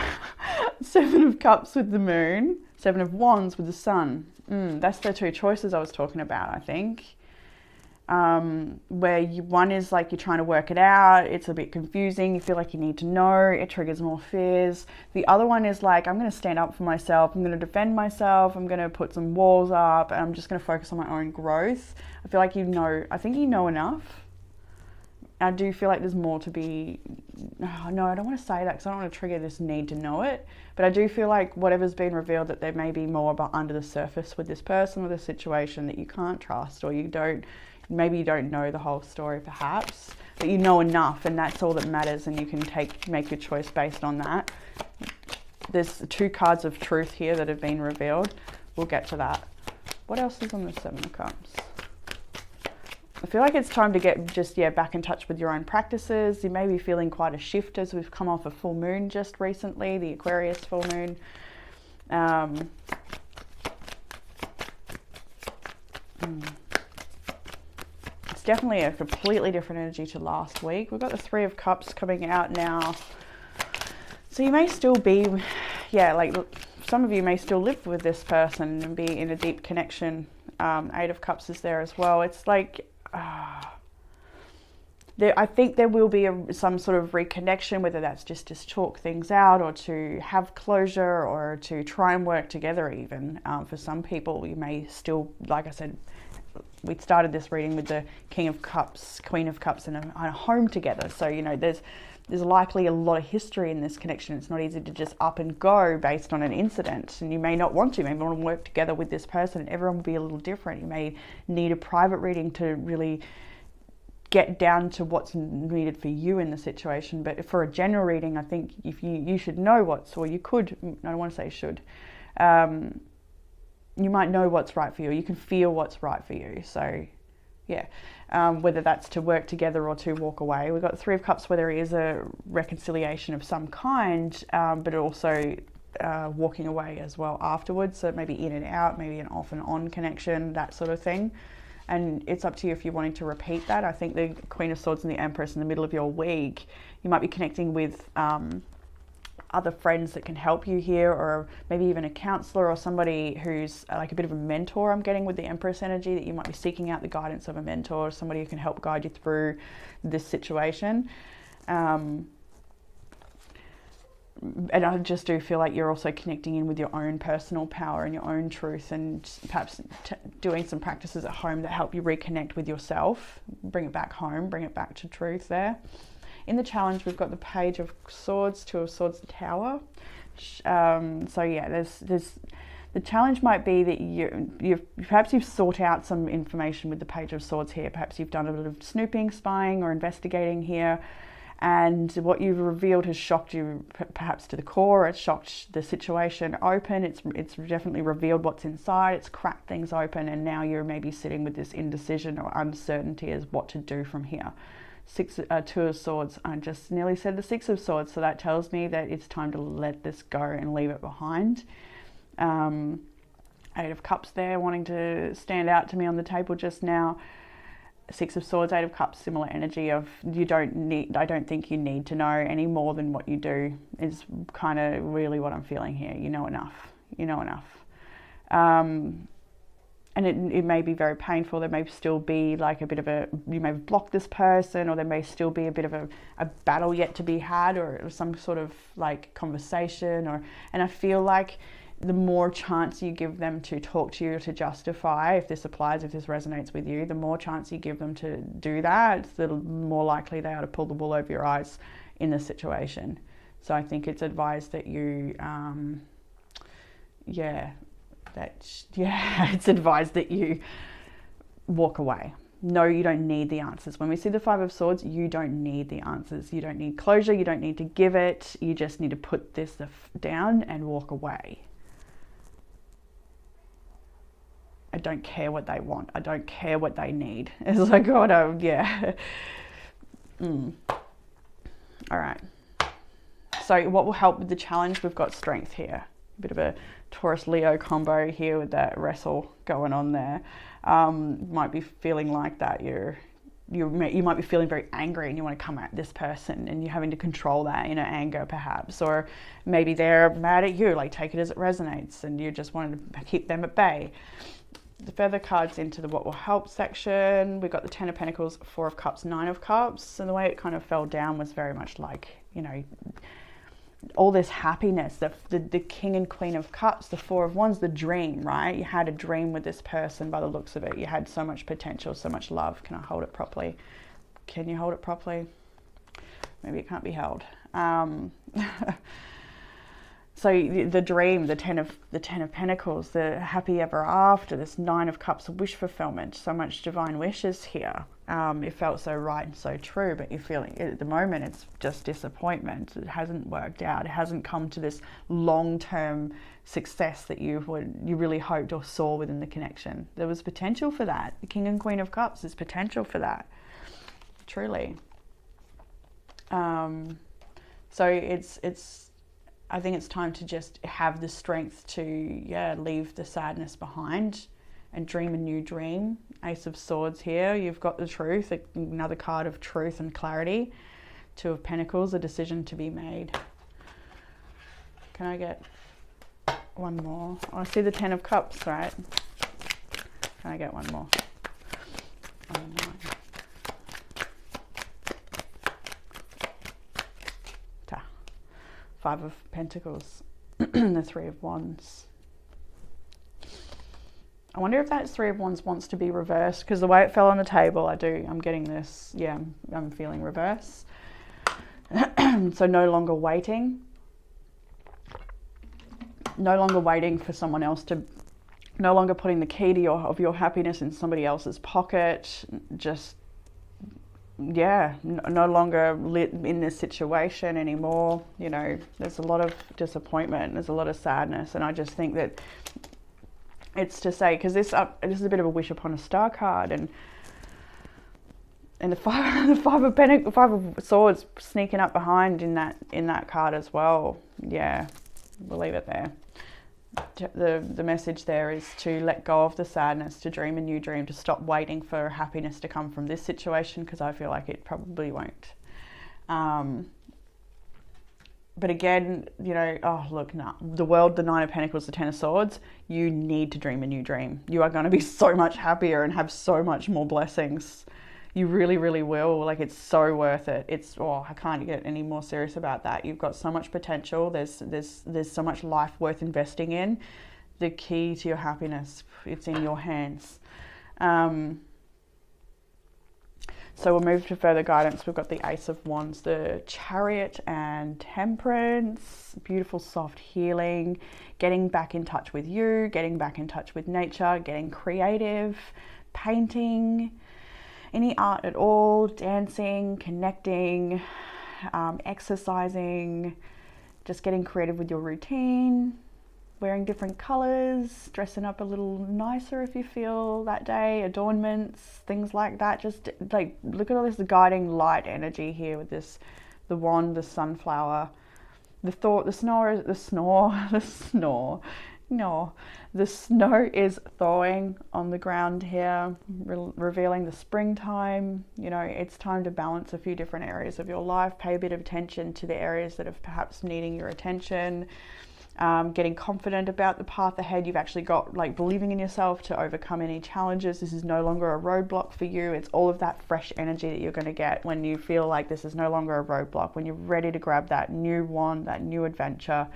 7 of Cups with the Moon. 7 of Wands with the Sun. That's the 2 choices I was talking about, I think. Where one is like you're trying to work it out, it's a bit confusing, you feel like you need to know, it triggers more fears. The other one is like, I'm going to stand up for myself, I'm going to defend myself, I'm going to put some walls up, and I'm just going to focus on my own growth. I feel like I think you know enough. I do feel like there's more to be, no, I don't want to say that because I don't want to trigger this need to know it, but I do feel like whatever's been revealed, that there may be more about under the surface with this person or this situation that you can't trust, or maybe you don't know the whole story perhaps, but you know enough, and that's all that matters, and you can make your choice based on that. There's 2 cards of truth here that have been revealed. We'll get to that. What else is on the 7 of Cups? I feel like it's time to get back in touch with your own practices. You may be feeling quite a shift as we've come off a full moon just recently, the Aquarius full moon. It's definitely a completely different energy to last week. We've got the 3 of Cups coming out now. So you may still be, like some of you may still live with this person and be in a deep connection. 8 of Cups is there as well. It's like, I think there will be some sort of reconnection, whether that's just to talk things out or to have closure or to try and work together even. For some people, you may still, like I said, we started this reading with the King of Cups, Queen of Cups in a home together. So, there's likely a lot of history in this connection. It's not easy to just up and go based on an incident. And you may not want to. Maybe want to work together with this person. Everyone will be a little different. You may need a private reading to really get down to what's needed for you in the situation. But for a general reading, I think if you should know you could, I don't want to say should, you might know what's right for you. You can feel what's right for you. So yeah, whether that's to work together or to walk away. We've got the 3 of Cups where there is a reconciliation of some kind, but also walking away as well afterwards. So maybe in and out, maybe an off and on connection, that sort of thing. And it's up to you if you're wanting to repeat that. I think the Queen of Swords and the Empress in the middle of your week, you might be connecting with other friends that can help you here, or maybe even a counselor or somebody who's like a bit of a mentor. I'm getting with the Empress energy that you might be seeking out the guidance of a mentor, or somebody who can help guide you through this situation. And I just do feel like you're also connecting in with your own personal power and your own truth, and perhaps doing some practices at home that help you reconnect with yourself, bring it back home, bring it back to truth there. In the challenge, we've got the Page of Swords, 2 of Swords, the Tower. So yeah, there's the challenge might be that you've sought out some information with the Page of Swords here. Perhaps you've done a bit of snooping, spying, or investigating here, and what you've revealed has shocked you perhaps to the core. It's shocked the situation open. It's definitely revealed what's inside. It's cracked things open, and now you're maybe sitting with this indecision or uncertainty as what to do from here. 2 of Swords. I just nearly said the 6 of Swords, so that tells me that it's time to let this go and leave it behind. 8 of Cups there, wanting to stand out to me on the table just now. 6 of Swords, 8 of Cups, similar energy of I don't think you need to know any more than what you do, is kind of really what I'm feeling here. You know enough. And it may be very painful. There may still be like a bit of you may have blocked this person, or there may still be a bit of a battle yet to be had, or some sort of like conversation, and I feel like the more chance you give them to talk to you, to justify, if this applies, if this resonates with you, the more chance you give them to do that, the more likely they are to pull the wool over your eyes in the situation. So I think it's advised that you, it's advised that you walk away. No, you don't need the answers. When we see the Five of Swords, you don't need the answers. You don't need closure. You don't need to give it. You just need to put this down and walk away. I don't care what they want. I don't care what they need. It's like, God, oh, yeah. All right. So what will help with the challenge? We've got strength here. A bit of a Taurus-Leo combo here with that wrestle going on there. Might be feeling like that you might be feeling very angry and you want to come at this person and you're having to control that inner anger perhaps, or maybe they're mad at you, like take it as it resonates and you just want to keep them at bay. The further cards into the what will help section, we've got the Ten of Pentacles, Four of Cups, Nine of Cups, and the way it kind of fell down was very much like, you know, all this happiness, the King and Queen of Cups, the Four of Wands, the dream, right? You had a dream with this person by the looks of it. You had so much potential, so much love. Can I hold it properly? Can you hold it properly? Maybe it can't be held. So the dream, the Ten of Pentacles, the happy ever after, this Nine of Cups, wish fulfillment, so much divine wishes here. It felt so right and so true, but you're feeling at the moment it's just disappointment. It hasn't worked out. It hasn't come to this long-term success that you really hoped or saw within the connection. There was potential for that. The King and Queen of Cups, there's potential for that, truly. So I think it's time to just have the strength to, leave the sadness behind and dream a new dream. Ace of Swords here, you've got the truth, another card of truth and clarity. Two of Pentacles, a decision to be made. Can I get one more? Oh, I see the Ten of Cups, right? Can I get one more? Oh, no. Five of Pentacles, the Three of Wands. I wonder if that Three of Wands wants to be reversed, because the way it fell on the table, I'm getting this, I'm feeling reverse. So no longer waiting for someone else to, no longer putting the key to your happiness in somebody else's pocket, just, no longer in this situation anymore. You know, there's a lot of disappointment, there's a lot of sadness, and I just think that it's to say, because this is a bit of a wish upon a star card, and the five of Swords sneaking up behind in that card as well. Yeah, we'll leave it there. The message there is to let go of the sadness, to dream a new dream, to stop waiting for happiness to come from this situation, because I feel like it probably won't. But again, you know, the world, the Nine of Pentacles, the Ten of Swords, you need to dream a new dream. You are going to be so much happier and have so much more blessings. You really, really will. Like, it's so worth it. I can't get any more serious about that. You've got so much potential. There's so much life worth investing in. The key to your happiness, it's in your hands. So we'll move to further guidance. We've got the Ace of Wands, the Chariot and Temperance. Beautiful, soft healing. Getting back in touch with you, getting back in touch with nature, getting creative, painting, any art at all, dancing, connecting, exercising, just getting creative with your routine, wearing different colors, dressing up a little nicer if you feel that day, adornments, things like that. Just like, look at all this guiding light energy here with this, the wand, the sunflower, the snow is thawing on the ground here, revealing the springtime. You know, it's time to balance a few different areas of your life, pay a bit of attention to the areas that are perhaps needing your attention. Getting confident about the path ahead. You've actually got, like, believing in yourself to overcome any challenges. This is no longer a roadblock for you. It's all of that fresh energy that you're going to get when you feel like this is no longer a roadblock, when you're ready to grab that new wand, that new adventure.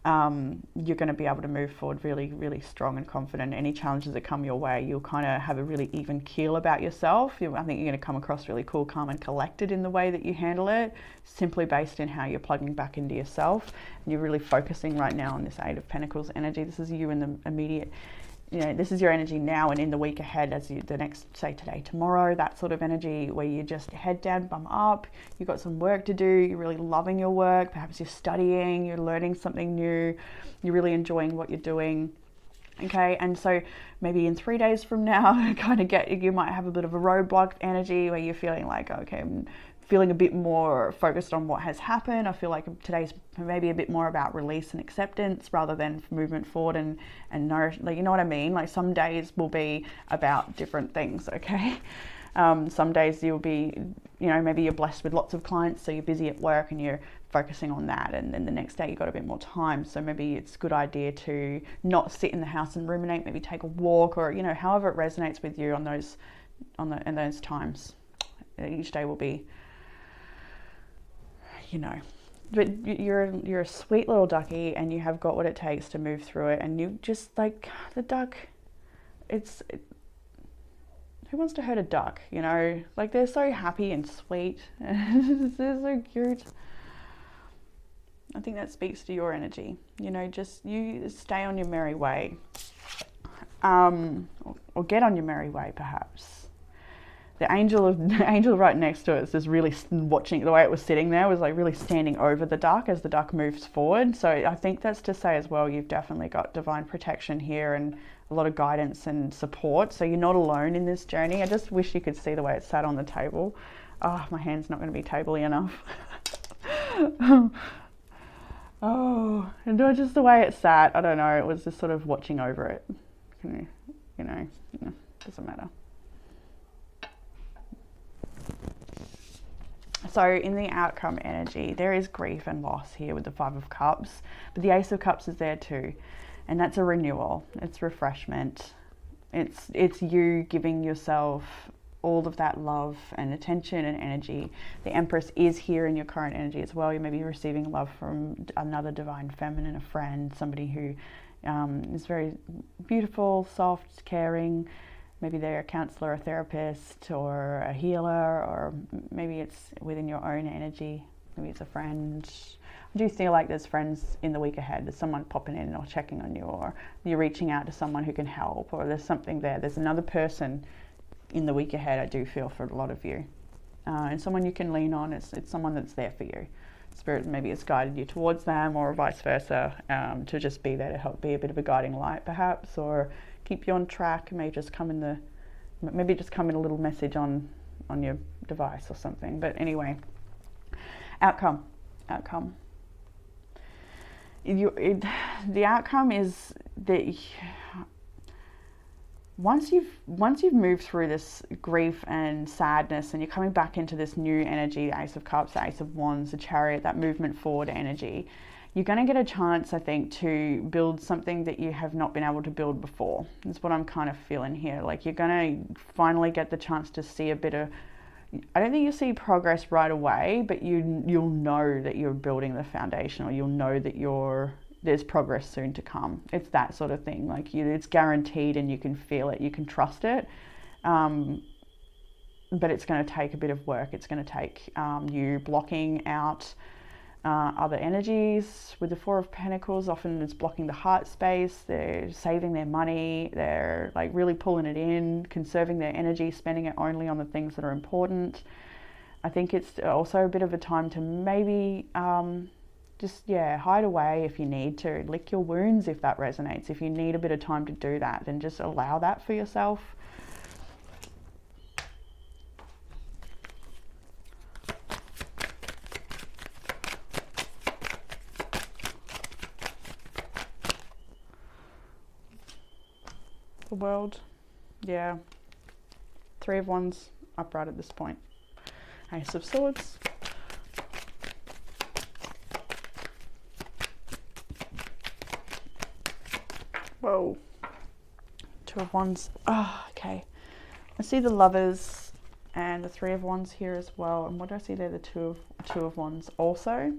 you're going to be able to move forward really, really strong and confident. Any challenges that come your way, you'll kind of have a really even keel about yourself. I think you're going to come across really cool, calm and collected in the way that you handle it, simply based in how you're plugging back into yourself. And you're really focusing right now on this Eight of Pentacles energy. This is you in the immediate, this is your energy now and in the week ahead, as the next, say today, tomorrow, that sort of energy where you just head down, bum up, you've got some work to do, you're really loving your work, perhaps you're studying, you're learning something new, you're really enjoying what you're doing. Okay, and so maybe in 3 days from now, you might have a bit of a roadblock energy where you're feeling like, okay, I'm feeling a bit more focused on what has happened. I feel like today's maybe a bit more about release and acceptance rather than movement forward and nourish, like, you know what I mean? Like some days will be about different things, okay? Some days you'll be, maybe you're blessed with lots of clients, so you're busy at work and you're focusing on that, and then the next day you've got a bit more time, so maybe it's a good idea to not sit in the house and ruminate, maybe take a walk, or however it resonates with you in those times. Each day will be, but you're a sweet little ducky and you have got what it takes to move through it, and you just, like the duck, who wants to hurt a duck, like they're so happy and sweet. They're so cute. I think that speaks to your energy, just you stay on your merry way, or get on your merry way perhaps. The angel right next to it is just really watching, the way it was sitting there was like really standing over the duck as the duck moves forward. So I think that's to say as well, you've definitely got divine protection here and a lot of guidance and support. So you're not alone in this journey. I just wish you could see the way it sat on the table. Oh, my hand's not going to be tabley enough. Oh, and just the way it sat, I don't know, it was just sort of watching over it. Doesn't matter. So in the outcome energy, there is grief and loss here with the Five of Cups, but the Ace of Cups is there too. And that's a renewal, it's refreshment. It's you giving yourself all of that love and attention and energy. The Empress is here in your current energy as well. You may be receiving love from another divine feminine, a friend, somebody who is very beautiful, soft, caring. Maybe they're a counselor, a therapist, or a healer, or maybe it's within your own energy. Maybe it's a friend. I do feel like there's friends in the week ahead. There's someone popping in or checking on you, or you're reaching out to someone who can help, or there's something there. There's another person in the week ahead, I do feel, for a lot of you. And someone you can lean on. It's someone that's there for you. Spirit maybe has guided you towards them, or vice versa, to just be there to help be a bit of a guiding light perhaps, or keep you on track. Maybe just come in a little message on your device or something. But anyway, outcome. The outcome is that once you've moved through this grief and sadness, and you're coming back into this new energy, the Ace of Cups, the Ace of Wands, the Chariot, that movement forward energy, you're going to get a chance, I think, to build something that you have not been able to build before. That's what I'm kind of feeling here. Like you're going to finally get the chance to see a bit of, I don't think you'll see progress right away, but you'll know that you're building the foundation, or you'll know that there's progress soon to come. It's that sort of thing. Like it's guaranteed and you can feel it, you can trust it. But it's going to take a bit of work. It's going to take you blocking out other energies. With the Four of Pentacles, often it's blocking the heart space. They're saving their money. They're like really pulling it in, conserving their energy, spending it only on the things that are important. I think it's also a bit of a time to maybe hide away if you need to. Lick your wounds if that resonates. If you need a bit of time to do that, then just allow that for yourself. The World, yeah. Three of Wands, upright at this point. Ace of Swords. Whoa. Two of Wands. Oh, okay. I see the Lovers and the Three of Wands here as well. And what do I see there? The two of Wands also.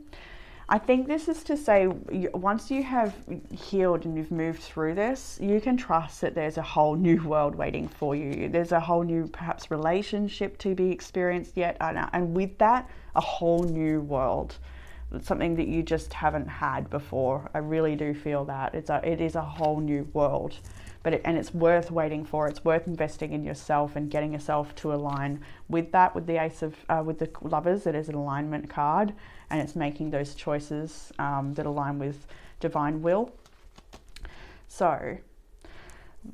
I think this is to say, once you have healed and you've moved through this, you can trust that there's a whole new world waiting for you. There's a whole new, perhaps, relationship to be experienced yet. And with that, a whole new world. Something that you just haven't had before. I really do feel that. It is a whole new world. And it's worth waiting for. It's worth investing in yourself and getting yourself to align with that. With the Ace of, with the Lovers, it is an alignment card, and it's making those choices that align with divine will. So,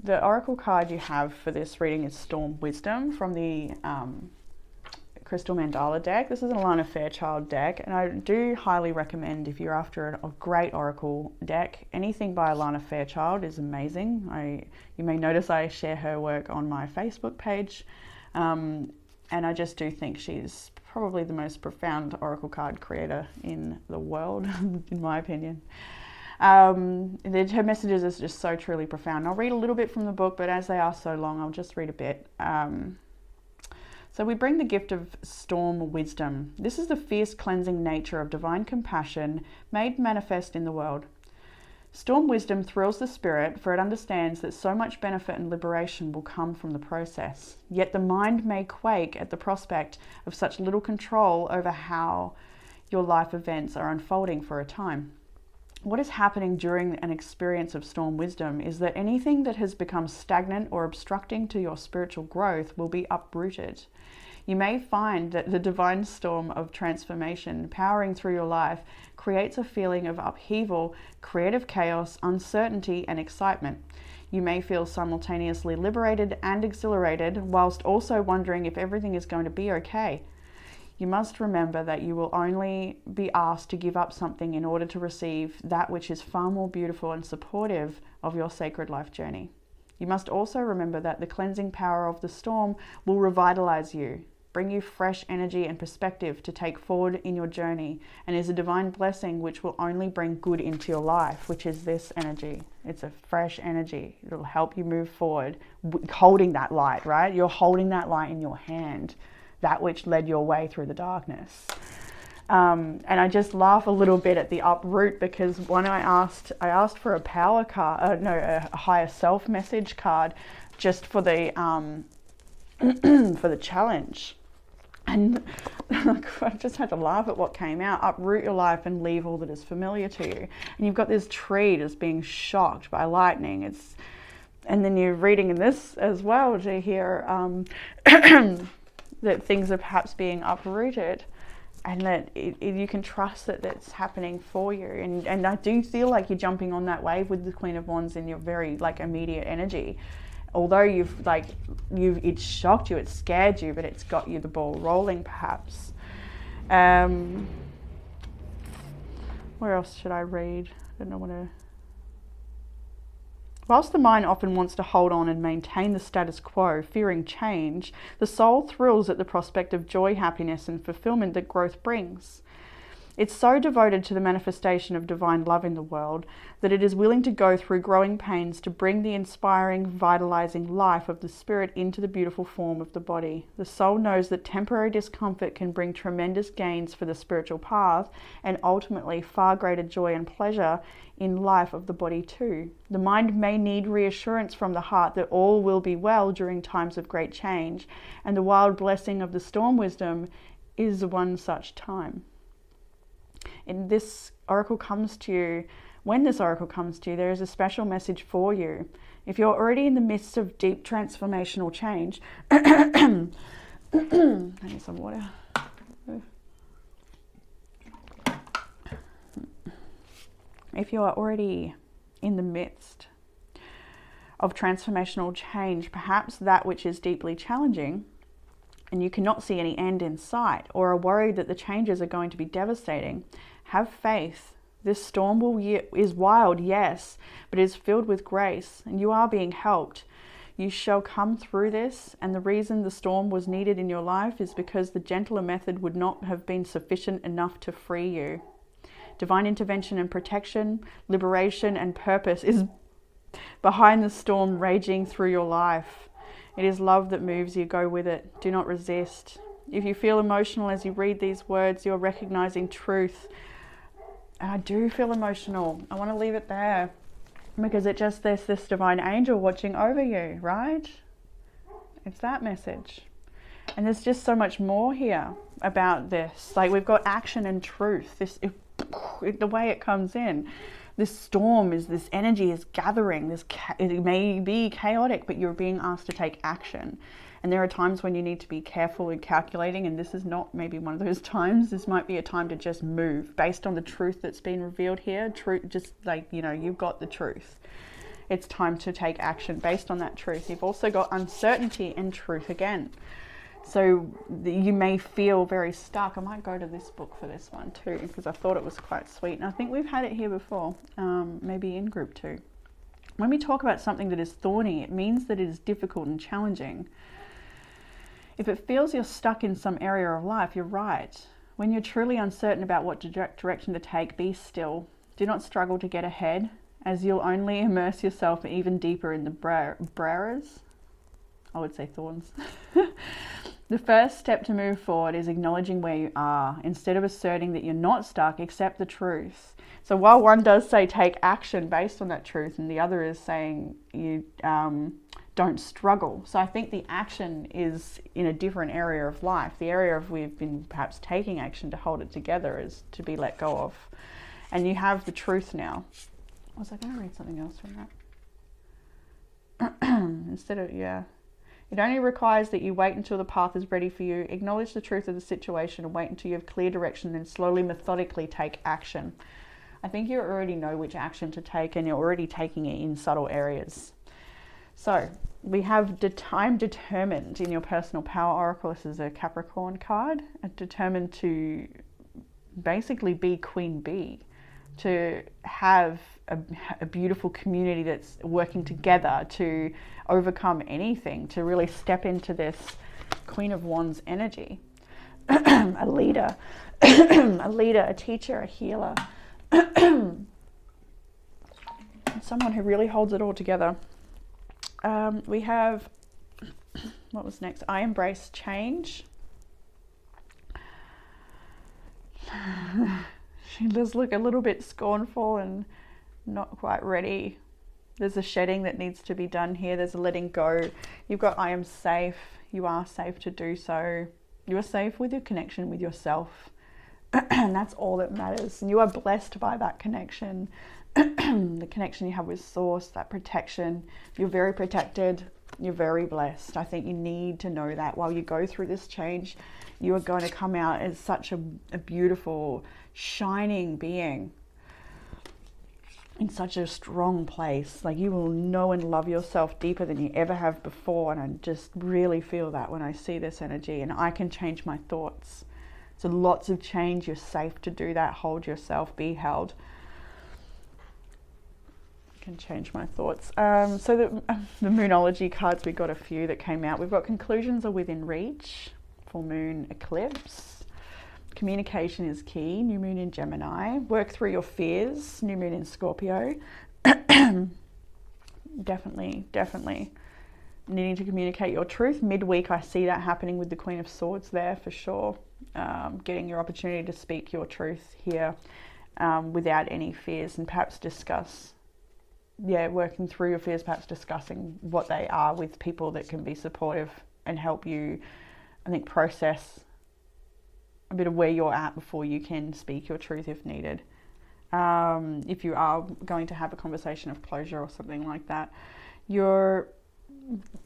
the Oracle card you have for this reading is Storm Wisdom from the Crystal Mandala deck. This is an Alana Fairchild deck, and I do highly recommend, if you're after a great Oracle deck, anything by Alana Fairchild is amazing. You may notice I share her work on my Facebook page, and I just do think she's probably the most profound Oracle card creator in the world, in my opinion. Her messages is just so truly profound. I'll read a little bit from the book, but as they are so long, I'll just read a bit. So we bring the gift of Storm Wisdom. This is the fierce cleansing nature of divine compassion made manifest in the world. Storm Wisdom thrills the spirit, for it understands that so much benefit and liberation will come from the process. Yet the mind may quake at the prospect of such little control over how your life events are unfolding for a time. What is happening during an experience of Storm Wisdom is that anything that has become stagnant or obstructing to your spiritual growth will be uprooted. You may find that the divine storm of transformation powering through your life creates a feeling of upheaval, creative chaos, uncertainty, and excitement. You may feel simultaneously liberated and exhilarated, whilst also wondering if everything is going to be okay. You must remember that you will only be asked to give up something in order to receive that which is far more beautiful and supportive of your sacred life journey. You must also remember that the cleansing power of the storm will revitalize you, bring you fresh energy and perspective to take forward in your journey, and is a divine blessing which will only bring good into your life, which is this energy. It's a fresh energy. It'll help you move forward, holding that light, right? You're holding that light in your hand, that which led your way through the darkness. And I just laugh a little bit at the uproot, because when I asked for a power card, a higher self message card, just for the for the challenge. And I just had to laugh at what came out. Uproot your life and leave all that is familiar to you. And you've got this tree just being shocked by lightning. And then you're reading in this as well to hear that things are perhaps being uprooted, and that you can trust that that's happening for you. And I do feel like you're jumping on that wave with the Queen of Wands in your very immediate energy. Although it's shocked you, it's scared you, but it's got you the ball rolling perhaps. Where else should I read? I don't know what to... Whilst the mind often wants to hold on and maintain the status quo, fearing change, the soul thrills at the prospect of joy, happiness, and fulfillment that growth brings. It's so devoted to the manifestation of divine love in the world that it is willing to go through growing pains to bring the inspiring, vitalizing life of the spirit into the beautiful form of the body. The soul knows that temporary discomfort can bring tremendous gains for the spiritual path, and ultimately far greater joy and pleasure in life of the body too. The mind may need reassurance from the heart that all will be well during times of great change, and the wild blessing of the Storm Wisdom is one such time. And this oracle comes to you, when this oracle comes to you, there is a special message for you. If you're already in the midst of deep transformational change, I need some water. If you are already in the midst of transformational change, perhaps that which is deeply challenging, and you cannot see any end in sight, or are worried that the changes are going to be devastating, have faith. This storm is wild, yes, but it is filled with grace, and you are being helped. You shall come through this, and the reason the storm was needed in your life is because the gentler method would not have been sufficient enough to free you. Divine intervention and protection, liberation and purpose is behind the storm raging through your life. It is love that moves you. Go with it. Do not resist. If you feel emotional as you read these words, you're recognizing truth And I do feel emotional. I want to leave it there because there's this divine angel watching over you, right? It's that message. And there's just so much more here about this. Like, we've got action and truth. The way it comes in. This storm is, this energy is gathering. It may be chaotic, but you're being asked to take action. And there are times when you need to be careful and calculating, and this is not maybe one of those times. This might be a time to just move based on the truth that's been revealed here. Truth, just like, you know, you've got the truth. It's time to take action based on that truth. You've also got uncertainty and truth again. So you may feel very stuck. I might go to this book for this one too, because I thought it was quite sweet. And I think we've had it here before, maybe in group 2. When we talk about something that is thorny, it means that it is difficult and challenging. If it feels you're stuck in some area of life, you're right. When you're truly uncertain about what direction to take, be still. Do not struggle to get ahead, as you'll only immerse yourself even deeper in the briars. I would say thorns. The first step to move forward is acknowledging where you are. Instead of asserting that you're not stuck, accept the truth. So while one does say take action based on that truth, and the other is saying you don't struggle. So I think the action is in a different area of life. The area of we've been perhaps taking action to hold it together is to be let go of. And you have the truth now. Was I going to read something else from that? It only requires that you wait until the path is ready for you. Acknowledge the truth of the situation and wait until you have clear direction, then slowly, methodically take action. I think you already know which action to take, and you're already taking it in subtle areas. So we have I'm determined in your personal power oracle. This is a Capricorn card. Determined to basically be Queen Bee, to have a beautiful community that's working together to overcome anything, to really step into this Queen of Wands energy. A leader, a teacher, a healer, someone who really holds it all together. We have, what was next? I embrace change. She does look a little bit scornful and not quite ready. There's a shedding that needs to be done here. There's a letting go. You've got I am safe. You are safe to do so. You are safe with your connection with yourself. And that's all that matters. And you are blessed by that connection. The connection you have with Source, that protection. You're very protected. You're very blessed. I think you need to know that while you go through this change, you are going to come out as such a beautiful, shining being in such a strong place. Like, you will know and love yourself deeper than you ever have before. And I just really feel that when I see this energy, and I can change my thoughts. So lots of change. You're safe to do that. Hold yourself, be held. I can change my thoughts. So the Moonology cards, we got a few that came out. We've got conclusions are within reach. Full moon eclipse. Communication is key. New moon in Gemini. Work through your fears. New moon in Scorpio. Definitely needing to communicate your truth. Midweek, I see that happening with the Queen of Swords there for sure. Getting your opportunity to speak your truth here without any fears, and perhaps discuss, working through your fears, perhaps discussing what they are with people that can be supportive and help you, I think, process a bit of where you're at before you can speak your truth if needed. If you are going to have a conversation of closure or something like that, you're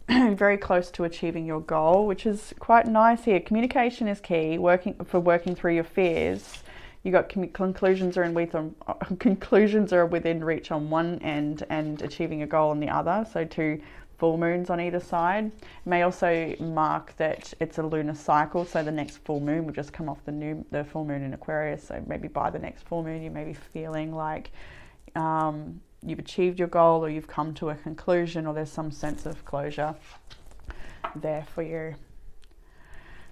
very close to achieving your goal, which is quite nice here. Communication is key. Working through your fears. You got conclusions are within reach on one end, and achieving a goal on the other. So 2 full moons on either side. It may also mark that it's a lunar cycle, so the next full moon will just come off the full moon in Aquarius. So maybe by the next full moon, you may be feeling like you've achieved your goal, or you've come to a conclusion, or there's some sense of closure there for you.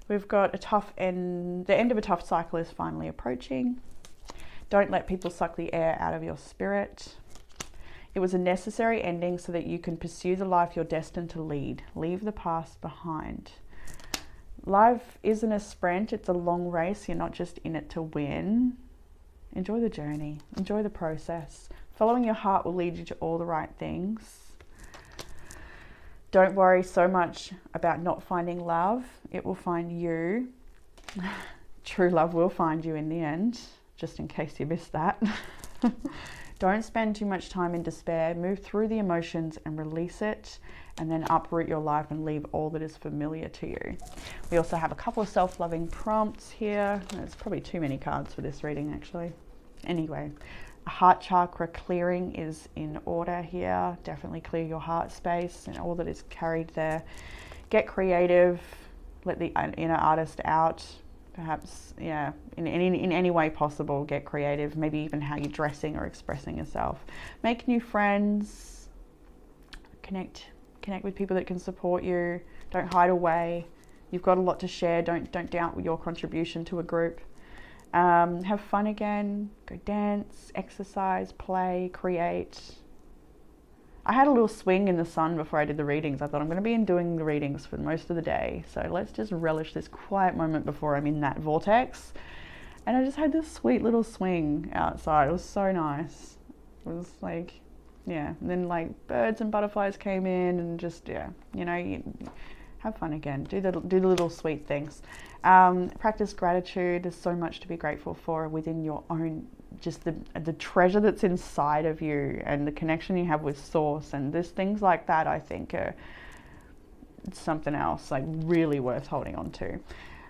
We've got the end of a tough cycle is finally approaching. Don't let people suck the air out of your spirit. It was a necessary ending so that you can pursue the life you're destined to lead. Leave the past behind. Life isn't a sprint, it's a long race. You're not just in it to win. Enjoy the journey, enjoy the process. Following your heart will lead you to all the right things. Don't worry so much about not finding love. It will find you. True love will find you in the end, just in case you missed that. Don't spend too much time in despair. Move through the emotions and release it, and then uproot your life and leave all that is familiar to you. We also have a couple of self-loving prompts here. There's probably too many cards for this reading, actually. Anyway, a heart chakra clearing is in order here. Definitely clear your heart space and all that is carried there. Get creative. Let the inner artist out. Perhaps, yeah, in any way possible, get creative. Maybe even how you're dressing or expressing yourself. Make new friends. Connect with people that can support you. Don't hide away. You've got a lot to share. Don't doubt your contribution to a group. Have fun again. Go dance, exercise, play, create. I had a little swing in the sun before I did the readings. I thought I'm going to be doing the readings for most of the day, so let's just relish this quiet moment before I'm in that vortex. And I just had this sweet little swing outside. It was so nice. It was like, yeah. And then like birds and butterflies came in, and just, yeah, you know, have fun again. Do the little sweet things. Practice gratitude. There's so much to be grateful for within your own, just the treasure that's inside of you and the connection you have with source, and there's things like that I think are something else, like really worth holding on to.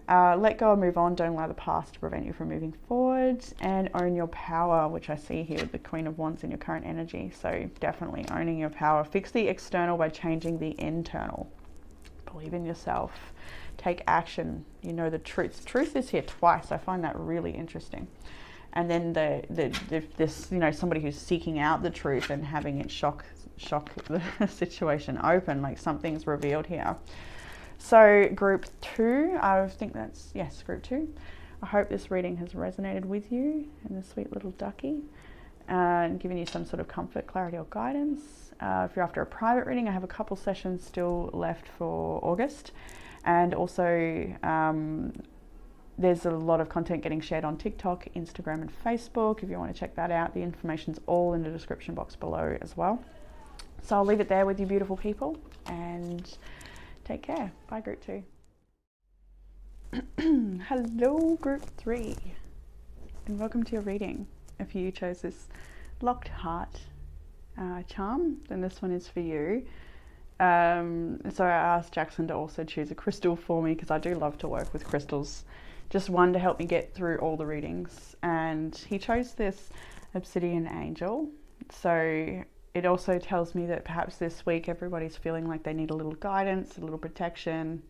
Let go and move on. Don't allow the past to prevent you from moving forward, and own your power, which I see here with the Queen of Wands in your current energy. So definitely owning your power. Fix the external by changing the internal. Believe in yourself. Take action. You know the truth. Truth is here twice. I find that really interesting. And then this, you know, somebody who's seeking out the truth and having it shock the situation open, like something's revealed here. So group 2, I think that's, yes, group 2. I hope this reading has resonated with you and the sweet little ducky, and given you some sort of comfort, clarity or guidance. If you're after a private reading, I have a couple sessions still left for August. And also, there's a lot of content getting shared on TikTok, Instagram and Facebook. If you want to check that out, the information's all in the description box below as well. So I'll leave it there with you beautiful people, and take care. Bye group 2. Hello group 3, and welcome to your reading. If you chose this locked heart charm, then this one is for you. So I asked Jackson to also choose a crystal for me, because I do love to work with crystals. Just one to help me get through all the readings, and he chose this Obsidian Angel. So it also tells me that perhaps this week everybody's feeling like they need a little guidance, a little protection,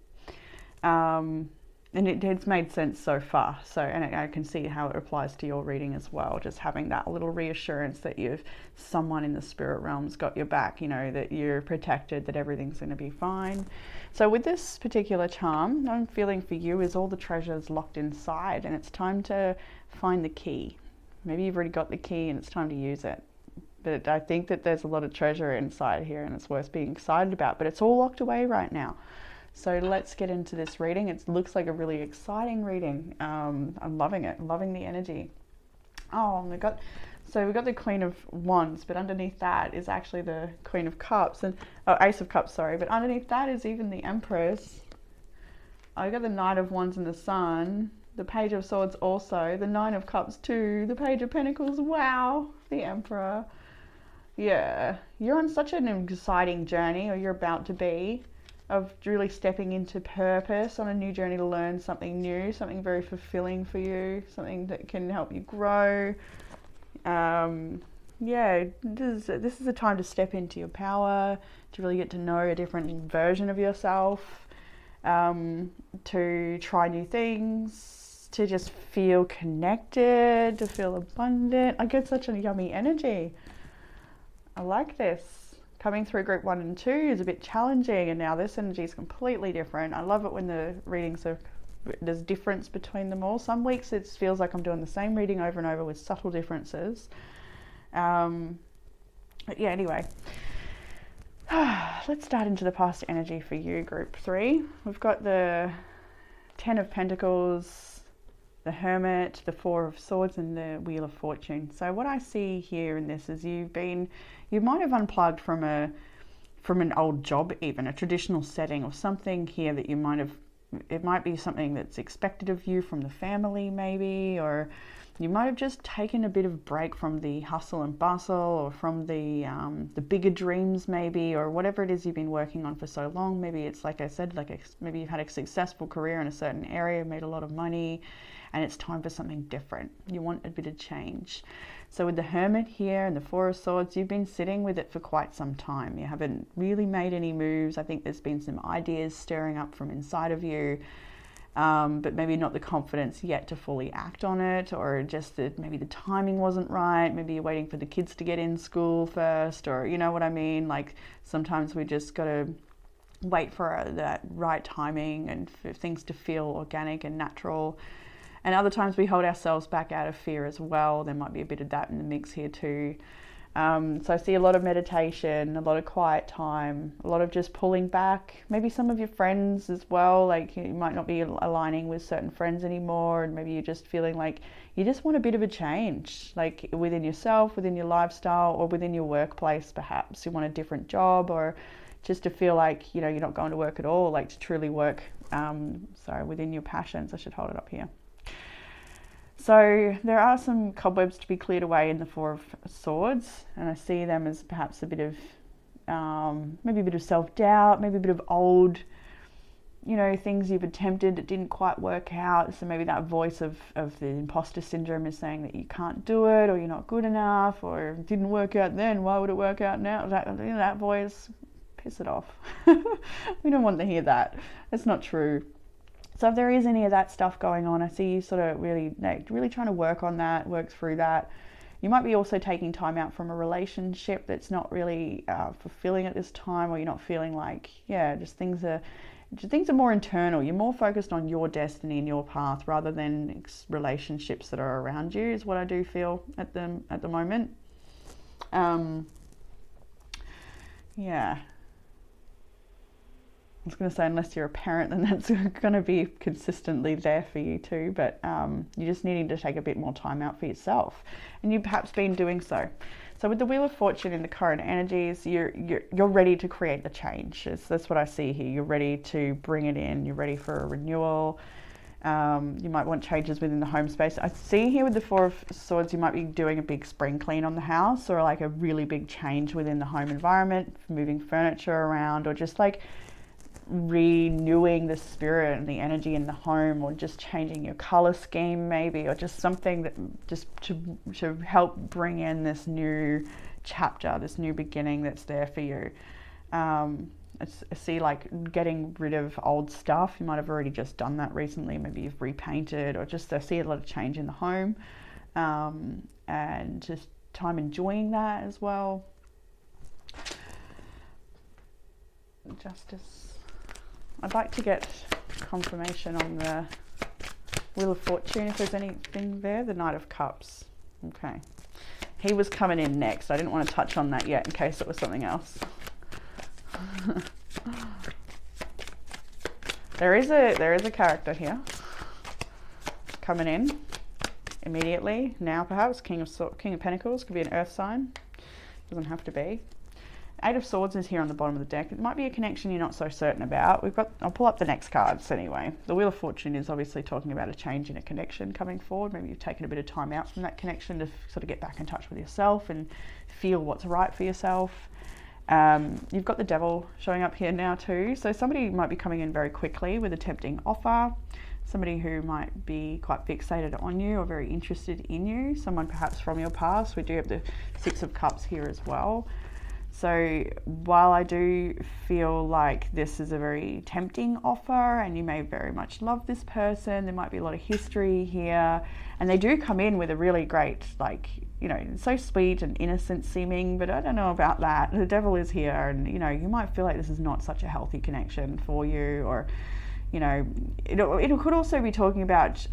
and it's made sense so far. So, and I can see how it applies to your reading as well, just having that little reassurance that someone in the spirit realm's got your back, you know, that you're protected, that everything's going to be fine. So with this particular charm, I'm feeling for you is all the treasures locked inside, and it's time to find the key. Maybe you've already got the key and it's time to use it. But I think that there's a lot of treasure inside here, and it's worth being excited about, but it's all locked away right now. So let's get into this reading. It looks like a really exciting reading. I'm loving it. I'm loving the energy. Oh, we've got the Queen of Wands, but underneath that is actually the Queen of Cups, and Ace of Cups, sorry. But underneath that is even the Empress. I got the Knight of Wands and the Sun, the Page of Swords also, the Nine of Cups too, the Page of Pentacles. Wow, the Emperor. Yeah, you're on such an exciting journey, or you're about to be, of really stepping into purpose, on a new journey to learn something new, something very fulfilling for you, something that can help you grow. Yeah, this is a time to step into your power, to really get to know a different version of yourself, to try new things, to just feel connected, to feel abundant. I get such a yummy energy. I like this. Coming through group 1 and 2 is a bit challenging, and now this energy is completely different. I love it when the readings there's difference between them all. Some weeks it feels like I'm doing the same reading over and over with subtle differences. But yeah, anyway. Let's start into the past energy for you, group 3. We've got the Ten of Pentacles, the Hermit, the Four of Swords, and the Wheel of Fortune. So what I see here in this is you might have unplugged from an old job, even a traditional setting, or something here that you might have. It might be something that's expected of you from the family, maybe, or you might have just taken a bit of break from the hustle and bustle, or from the bigger dreams, maybe, or whatever it is you've been working on for so long. Maybe it's like I said, maybe you've had a successful career in a certain area, made a lot of money, and it's time for something different. You want a bit of change. So with the Hermit here and the Four of Swords, you've been sitting with it for quite some time. You haven't really made any moves. I think there's been some ideas stirring up from inside of you, but maybe not the confidence yet to fully act on it, or just that maybe the timing wasn't right. Maybe you're waiting for the kids to get in school first, or you know what I mean? Like sometimes we just got to wait for that right timing and for things to feel organic and natural. And other times we hold ourselves back out of fear as well. There might be a bit of that in the mix here too. So I see a lot of meditation, a lot of quiet time, a lot of just pulling back. Maybe some of your friends as well, like you might not be aligning with certain friends anymore, and maybe you're just feeling like you just want a bit of a change, like within yourself, within your lifestyle, or within your workplace perhaps. You want a different job, or just to feel like, you know, you're not going to work at all, like to truly work, within your passions. I should hold it up here. So there are some cobwebs to be cleared away in the Four of Swords, and I see them as perhaps a bit of, maybe a bit of self-doubt, maybe a bit of old, you know, things you've attempted that didn't quite work out. So maybe that voice of the imposter syndrome is saying that you can't do it, or you're not good enough, or it didn't work out then, why would it work out now? That voice, piss it off. We don't want to hear that. It's not true. So if there is any of that stuff going on, I see you sort of really trying to work on that, work through that. You might be also taking time out from a relationship that's not really fulfilling at this time, or you're not feeling like, just things are more internal. You're more focused on your destiny and your path rather than relationships that are around you, is what I do feel at the moment. I was going to say, unless you're a parent, then that's going to be consistently there for you too, but you're just needing to take a bit more time out for yourself, and you've perhaps been doing so. So with the Wheel of Fortune in the current energies, you're ready to create the change. That's what I see here. You're ready to bring it in. You're ready for a renewal. You might want changes within the home space. I see here with the Four of Swords, you might be doing a big spring clean on the house, or like a really big change within the home environment, moving furniture around, or just like renewing the spirit and the energy in the home, or just changing your color scheme maybe, or just something that just to help bring in this new chapter, this new beginning that's there for you. I see like getting rid of old stuff. You might have already just done that recently. Maybe you've repainted, or just I see a lot of change in the home, and just time enjoying that as well. Justice. I'd like to get confirmation on the Wheel of Fortune, if there's anything there. The Knight of Cups. Okay. He was coming in next. I didn't want to touch on that yet in case it was something else. There is a character here coming in immediately now, perhaps. King of Pentacles, could be an earth sign. Doesn't have to be. Eight of Swords is here on the bottom of the deck. It might be a connection you're not so certain about. I'll pull up the next cards anyway. The Wheel of Fortune is obviously talking about a change in a connection coming forward. Maybe you've taken a bit of time out from that connection to sort of get back in touch with yourself and feel what's right for yourself. You've got the Devil showing up here now too. So somebody might be coming in very quickly with a tempting offer. Somebody who might be quite fixated on you or very interested in you. Someone perhaps from your past. We do have the Six of Cups here as well. So while I do feel like this is a very tempting offer and you may very much love this person, there might be a lot of history here, and they do come in with a really great, like, you know, so sweet and innocent seeming, but I don't know about that. The Devil is here, and, you know, you might feel like this is not such a healthy connection for you, or, you know, it could also be talking about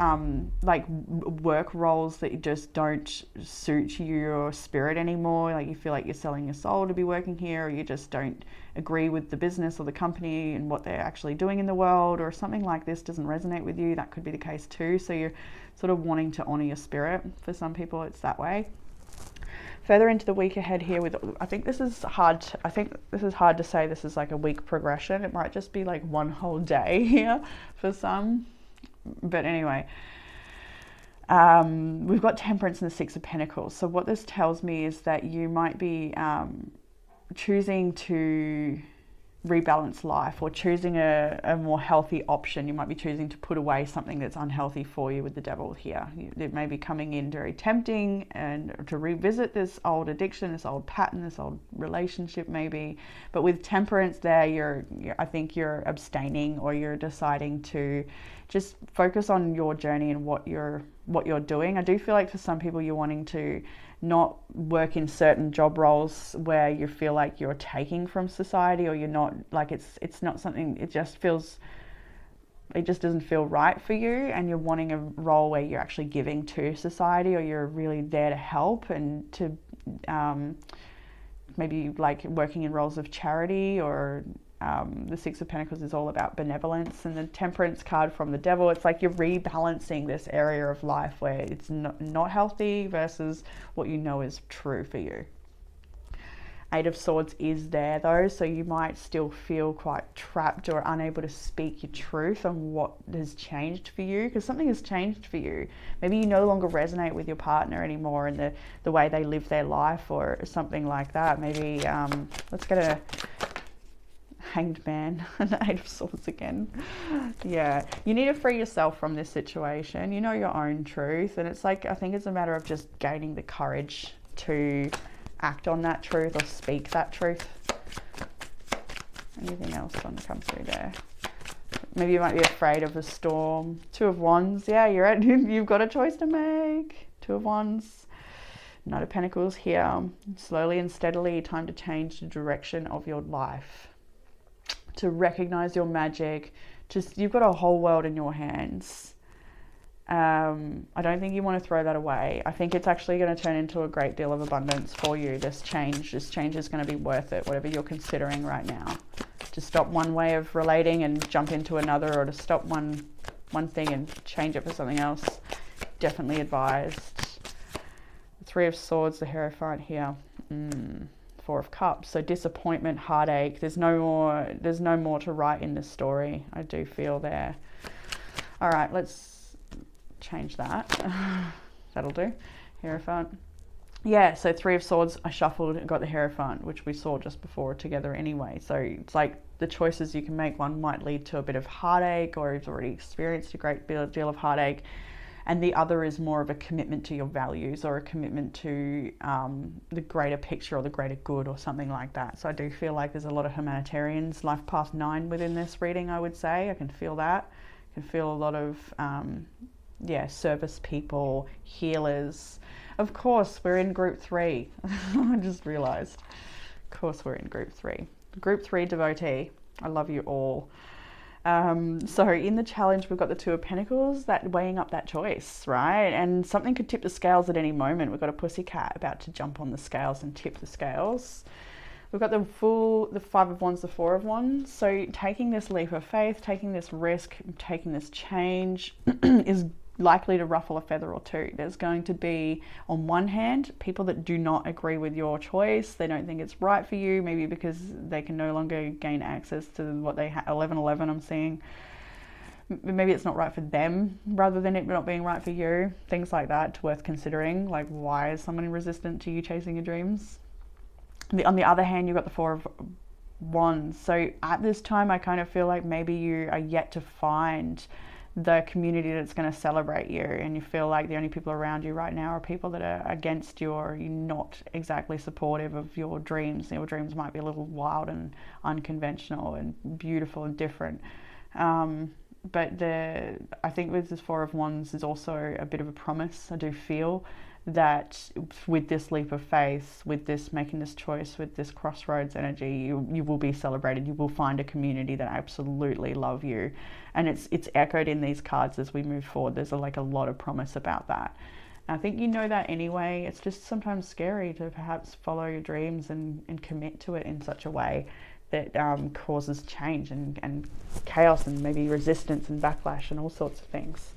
like work roles that just don't suit your spirit anymore. Like you feel like you're selling your soul to be working here, or you just don't agree with the business or the company and what they're actually doing in the world, or something like this doesn't resonate with you. That could be the case too. So you're sort of wanting to honor your spirit. For some people, it's that way. Further into the week ahead here I think this is hard to say this is like a week progression. It might just be like one whole day here for some. But anyway, we've got Temperance and the Six of Pentacles. So what this tells me is that you might be choosing to rebalance life, or choosing a more healthy option. You might be choosing to put away something that's unhealthy for you with the Devil here. It may be coming in very tempting and to revisit this old addiction, this old pattern, this old relationship maybe. But with Temperance there, I think you're abstaining, or you're deciding to just focus on your journey and what you're doing. I do feel like for some people you're wanting to not work in certain job roles where you feel like you're taking from society, or you're not, like it's not something, it just doesn't feel right for you, and you're wanting a role where you're actually giving to society, or you're really there to help and to maybe like working in roles of charity, or the Six of Pentacles is all about benevolence, and the Temperance card from the Devil, it's like you're rebalancing this area of life where it's not healthy versus what you know is true for you. Eight of Swords is there though, so you might still feel quite trapped or unable to speak your truth on what has changed for you, because something has changed for you. Maybe you no longer resonate with your partner anymore and the way they live their life, or something like that. Maybe let's get a Hanged Man and the Eight of Swords again. Yeah, you need to free yourself from this situation. You know your own truth, and it's like, I think it's a matter of just gaining the courage to act on that truth or speak that truth. Anything else want to come through there? Maybe you might be afraid of a storm. Two of Wands. Yeah, you've got a choice to make. Two of Wands. Knight of Pentacles here. Slowly and steadily, time to change the direction of your life, to recognize your magic. Just, you've got a whole world in your hands. I don't think you want to throw that away. I think it's actually going to turn into a great deal of abundance for you. This change is going to be worth it, whatever you're considering right now. To stop one way of relating and jump into another, or to stop one thing and change it for something else, definitely advised. Three of Swords, the Hierophant here. Four of Cups. So disappointment, heartache. There's no more to write in this story, I do feel there. All right, let's change that. That'll do. Hierophant. Yeah, so Three of Swords, I shuffled and got the Hierophant, which we saw just before together anyway. So it's like the choices you can make, one might lead to a bit of heartache, or you've already experienced a great deal of heartache, and the other is more of a commitment to your values, or a commitment to the greater picture or the greater good, or something like that. So I do feel like there's a lot of humanitarians, life path 9 within this reading, I would say. I can feel that. I can feel a lot of service people, healers. Of course, we're in group 3. I just realized. Of course, we're in group 3. Group 3 devotee. I love you all. So in the challenge, we've got the Two of Pentacles, that weighing up that choice, right? And something could tip the scales at any moment. We've got a pussycat about to jump on the scales and tip the scales. We've got the Five of Wands, the Four of Wands. So taking this leap of faith, taking this risk, taking this change is likely to ruffle a feather or two. There's going to be, on one hand, people that do not agree with your choice. They don't think it's right for you, maybe because they can no longer gain access to what they have. 1111 I'm seeing. Maybe it's not right for them rather than it not being right for you. Things like that, it's worth considering. Like, why is someone resistant to you chasing your dreams? On the other hand, you've got the Four of Wands. So at this time, I kind of feel like maybe you are yet to find the community that's going to celebrate you, and you feel like the only people around you right now are people that are against you, or you're not exactly supportive of your dreams. Your dreams might be a little wild and unconventional and beautiful and different. But I think with this Four of Wands is also a bit of a promise. I do feel that with this leap of faith, with this making this choice, with this crossroads energy, you will be celebrated. You will find a community that absolutely love you, and it's echoed in these cards as we move forward. There's a lot of promise about that. I think you know that anyway. It's just sometimes scary to perhaps follow your dreams and commit to it in such a way that causes change and chaos and maybe resistance and backlash and all sorts of things.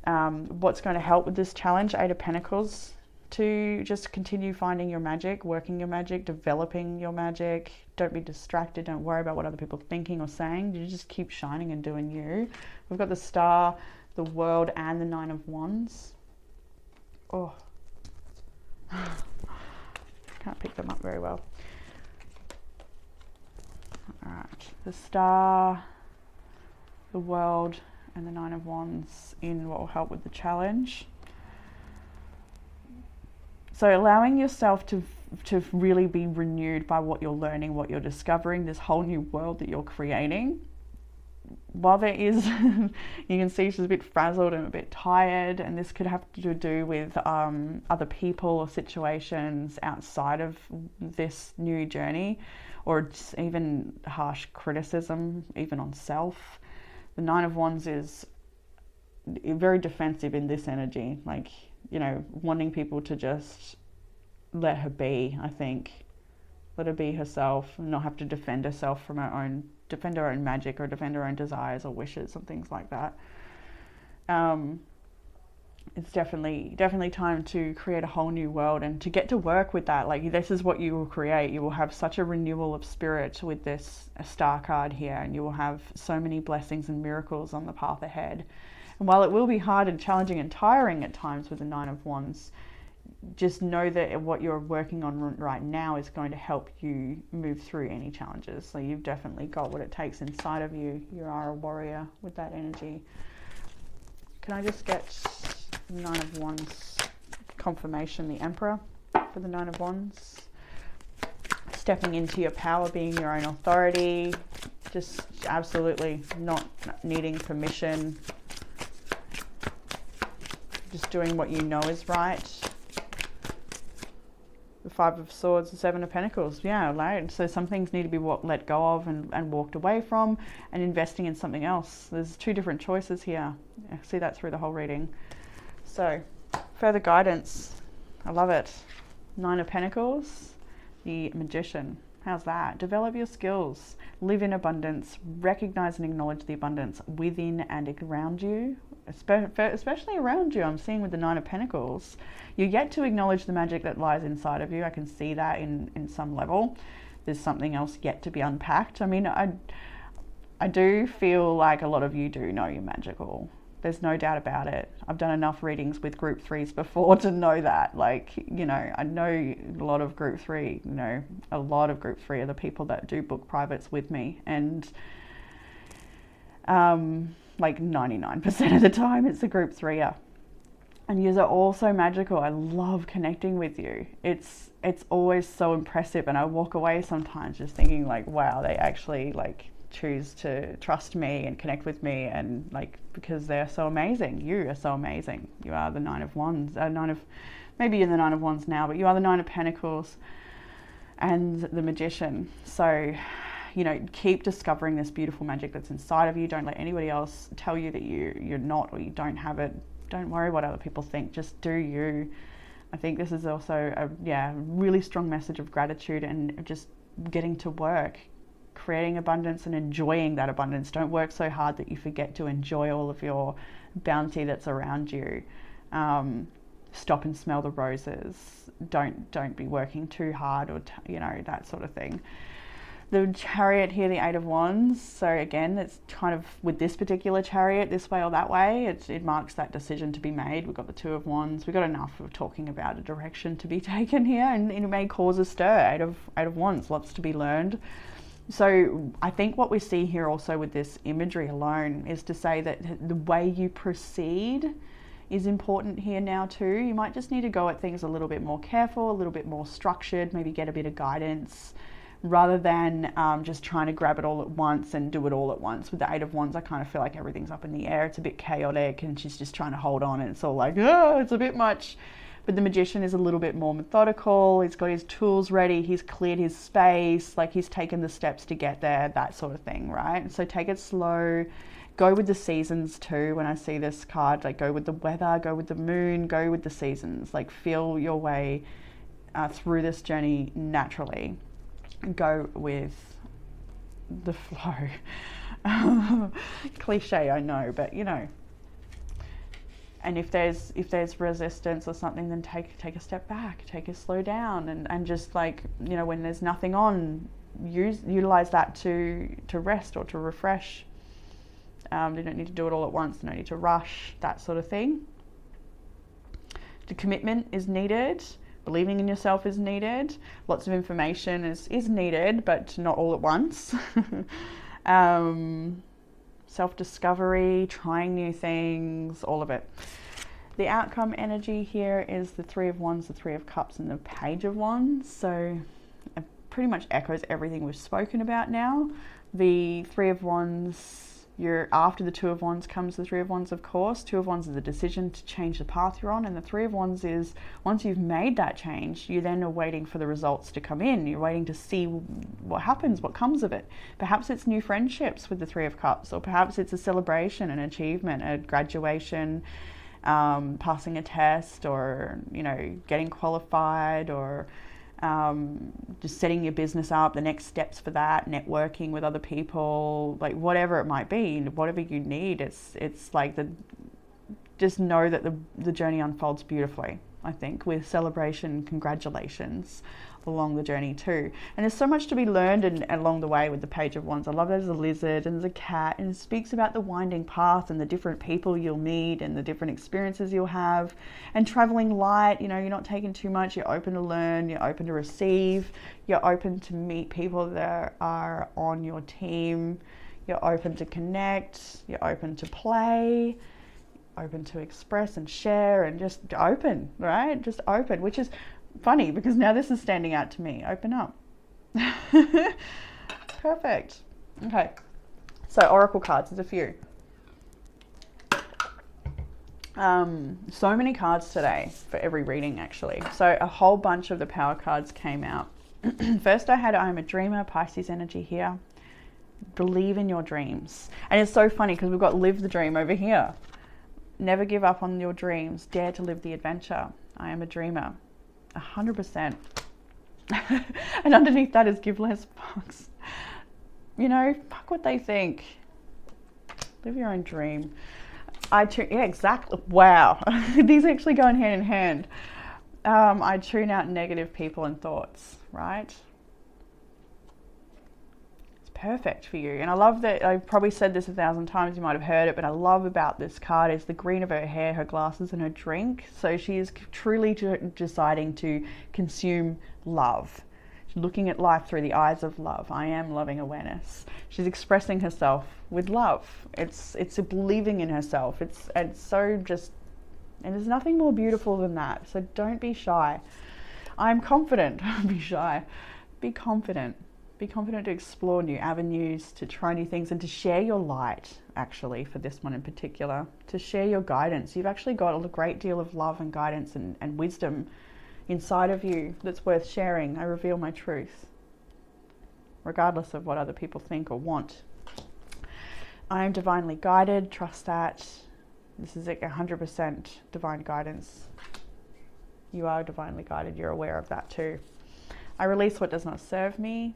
What's going to help with this challenge? 8 of Pentacles, to just continue finding your magic, working your magic, developing your magic. Don't be distracted. Don't worry about what other people are thinking or saying. You just keep shining and doing you. We've got the Star, the World, and the 9 of Wands. Oh, can't pick them up very well. All right, the Star, the World, and the 9 of Wands in what will help with the challenge. So allowing yourself to really be renewed by what you're learning, what you're discovering, this whole new world that you're creating. While there is, you can see she's a bit frazzled and a bit tired, and this could have to do with other people or situations outside of this new journey, or just even harsh criticism, even on self. The 9 of Wands is very defensive in this energy, like, you know, wanting people to just let her be, I think. Let her be herself and not have to defend herself from defend her own magic or defend her own desires or wishes and things like that. It's definitely time to create a whole new world and to get to work with that. Like, this is what you will create. You will have such a renewal of spirit with this Star card here, and you will have so many blessings and miracles on the path ahead. And while it will be hard and challenging and tiring at times with the 9 of Wands, just know that what you're working on right now is going to help you move through any challenges. So you've definitely got what it takes inside of you. You are a warrior with that energy. Can I just get 9 of Wands confirmation, the Emperor for the 9 of Wands? Stepping into your power, being your own authority, just absolutely not needing permission, just doing what you know is right. The 5 of Swords, the 7 of Pentacles. Yeah, right. So some things need to be let go of and walked away from, and investing in something else. There's 2 different choices here. I see that through the whole reading. So further guidance. I love it. 9 of Pentacles, the Magician. How's that? Develop your skills. Live in abundance. Recognize and acknowledge the abundance within and around you. Especially around you, I'm seeing with the 9 of Pentacles. You're yet to acknowledge the magic that lies inside of you. I can see that in some level. There's something else yet to be unpacked. I mean, I do feel like a lot of you do know you're magical. There's no doubt about it. I've done enough readings with group 3s before to know that. Like, you know, I know a lot of group 3, you know, a lot of group 3 are the people that do book privates with me. And like 99% of the time it's a group 3er. And you are all so magical. I love connecting with you. It's always so impressive, and I walk away sometimes just thinking like, wow, they actually like choose to trust me and connect with me, and like, because they're so amazing. You are so amazing. You are the 9 of Wands, maybe you're the 9 of Wands now, but you are the 9 of Pentacles and the Magician. So, you know, keep discovering this beautiful magic that's inside of you. Don't let anybody else tell you that you're not, or you don't have it. Don't worry what other people think. Just do you. I think this is also a really strong message of gratitude and just getting to work, creating abundance and enjoying that abundance. Don't work so hard that you forget to enjoy all of your bounty that's around you. Stop and smell the roses. Don't be working too hard, or that sort of thing. The Chariot here, the 8 of Wands. So again, it's kind of with this particular Chariot, this way or that way, it marks that decision to be made. We've got the 2 of Wands. We've got enough of talking about a direction to be taken here, and it may cause a stir. 8 of Wands, lots to be learned. So I think what we see here also with this imagery alone is to say that the way you proceed is important here now too. You might just need to go at things a little bit more careful, a little bit more structured, maybe get a bit of guidance, rather than just trying to grab it all at once and do it all at once. With the 8 of Wands, I kind of feel like everything's up in the air. It's a bit chaotic, and she's just trying to hold on, and it's all like, oh, it's a bit much. But the Magician is a little bit more methodical. He's got his tools ready. He's cleared his space. Like, he's taken the steps to get there, that sort of thing, right? So take it slow. Go with the seasons too. When I see this card, like, go with the weather, go with the moon, go with the seasons. Like, feel your way through this journey naturally. Go with the flow. Cliche, I know, but you know. And if there's resistance or something, then take a step back, take a slow down, and just, like, you know, when there's nothing on, utilize that to rest or to refresh. You don't need to do it all at once. No need to rush, that sort of thing. The commitment is needed. Believing in yourself is needed. Lots of information is needed, but not all at once. Self-discovery, trying new things, all of it. The outcome energy here is the Three of Wands, the Three of Cups, and the Page of Wands. So it pretty much echoes everything we've spoken about now. The Three of Wands, after the Two of Wands comes the Three of Wands, of course. Two of Wands is the decision to change the path you're on, and the Three of Wands is, once you've made that change, you then are waiting for the results to come in. You're waiting to see what happens, what comes of it. Perhaps it's new friendships with the Three of Cups, or perhaps it's a celebration, an achievement, a graduation, passing a test, or, you know, getting qualified, or just setting your business up, the next steps for that, networking with other people, like whatever it might be, whatever you need. It's like just know that the journey unfolds beautifully, I think, with celebration, congratulations along the journey too. And there's so much to be learned along the way with the Page of Wands. I love there's a lizard and there's a cat, and it speaks about the winding path and the different people you'll meet and the different experiences you'll have, and traveling light. You know, you're not taking too much, you're open to learn, you're open to receive, you're open to meet people that are on your team, you're open to connect, you're open to play, open to express and share, and just open, right? Just open, which is funny because now this is standing out to me. Open up. Perfect. Okay, so oracle cards, there's a few. So many cards today for every reading, actually. So a whole bunch of the power cards came out. First I had I'm a Dreamer, Pisces energy here. Believe in your dreams. And it's so funny because we've got Live the Dream over here. Never give up on your dreams. Dare to live the adventure. I am a dreamer. 100%. And underneath that is give less fucks. You know, fuck what they think. Live your own dream. Yeah, exactly. Wow. These actually go hand in hand. I tune out negative people and thoughts, right? Perfect for you. And I love that, I've probably said this 1,000 times, you might have heard it, but I love about this card is the green of her hair, her glasses, and her drink. So she is truly deciding to consume love. She's looking at life through the eyes of love. I am loving awareness. She's expressing herself with love. It's a believing in herself. It's so just, and there's nothing more beautiful than that. So don't be shy. I'm confident. Don't be shy. Be confident. Be confident to explore new avenues, to try new things, and to share your light, actually, for this one in particular, to share your guidance. You've actually got a great deal of love and guidance and wisdom inside of you that's worth sharing. I reveal my truth, regardless of what other people think or want. I am divinely guided. Trust that. This is 100% divine guidance. You are divinely guided. You're aware of that too. I release what does not serve me.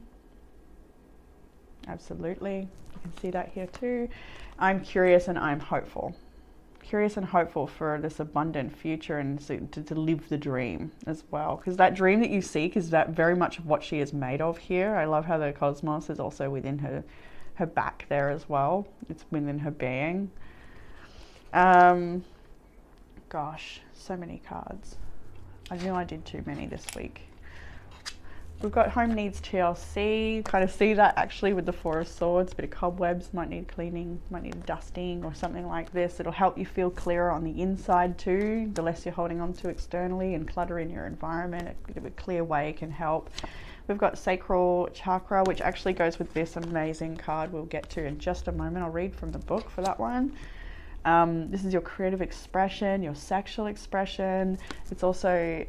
Absolutely. You can see that here too. I'm curious and I'm hopeful. Curious and hopeful for this abundant future, and to live the dream as well. Because that dream that you seek is that very much of what she is made of here. I love how the cosmos is also within her back there as well. It's within her being. Gosh, so many cards. I knew I did too many this week. We've got home needs TLC. Kind of see that actually with the Four of Swords. A bit of cobwebs, might need cleaning, might need dusting or something like this. It'll help you feel clearer on the inside too. The less you're holding on to externally and clutter in your environment, a bit of a clear way can help. We've got sacral chakra, which actually goes with this amazing card we'll get to in just a moment. I'll read from the book for that one. This is your creative expression, your sexual expression. It's also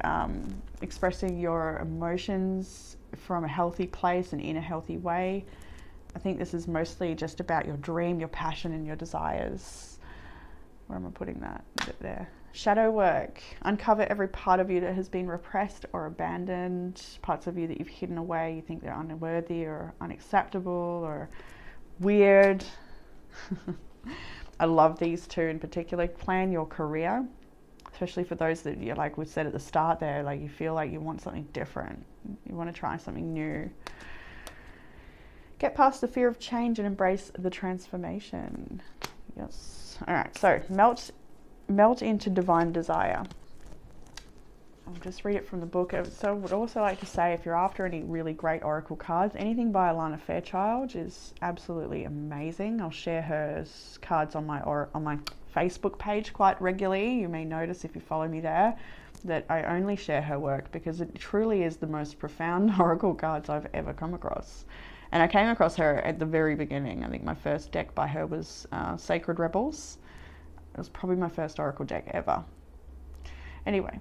expressing your emotions from a healthy place and in a healthy way. I think this is mostly just about your dream, your passion, and your desires. Where am I putting that? There. Shadow work. Uncover every part of you that has been repressed or abandoned, parts of you that you've hidden away, you think they're unworthy or unacceptable or weird. I love these two in particular. Plan your career, especially for those that, you like we said at the start there, like you feel like you want something different. You want to try something new. Get past the fear of change and embrace the transformation. Yes. All right. So melt into divine desire. I'll just read it from the book. So I would also like to say, if you're after any really great oracle cards, anything by Alana Fairchild is absolutely amazing. I'll share her cards on my Facebook page quite regularly. You may notice if you follow me there that I only share her work because it truly is the most profound oracle cards I've ever come across. And I came across her at the very beginning. I think my first deck by her was Sacred Rebels. It was probably my first oracle deck ever. Anyway,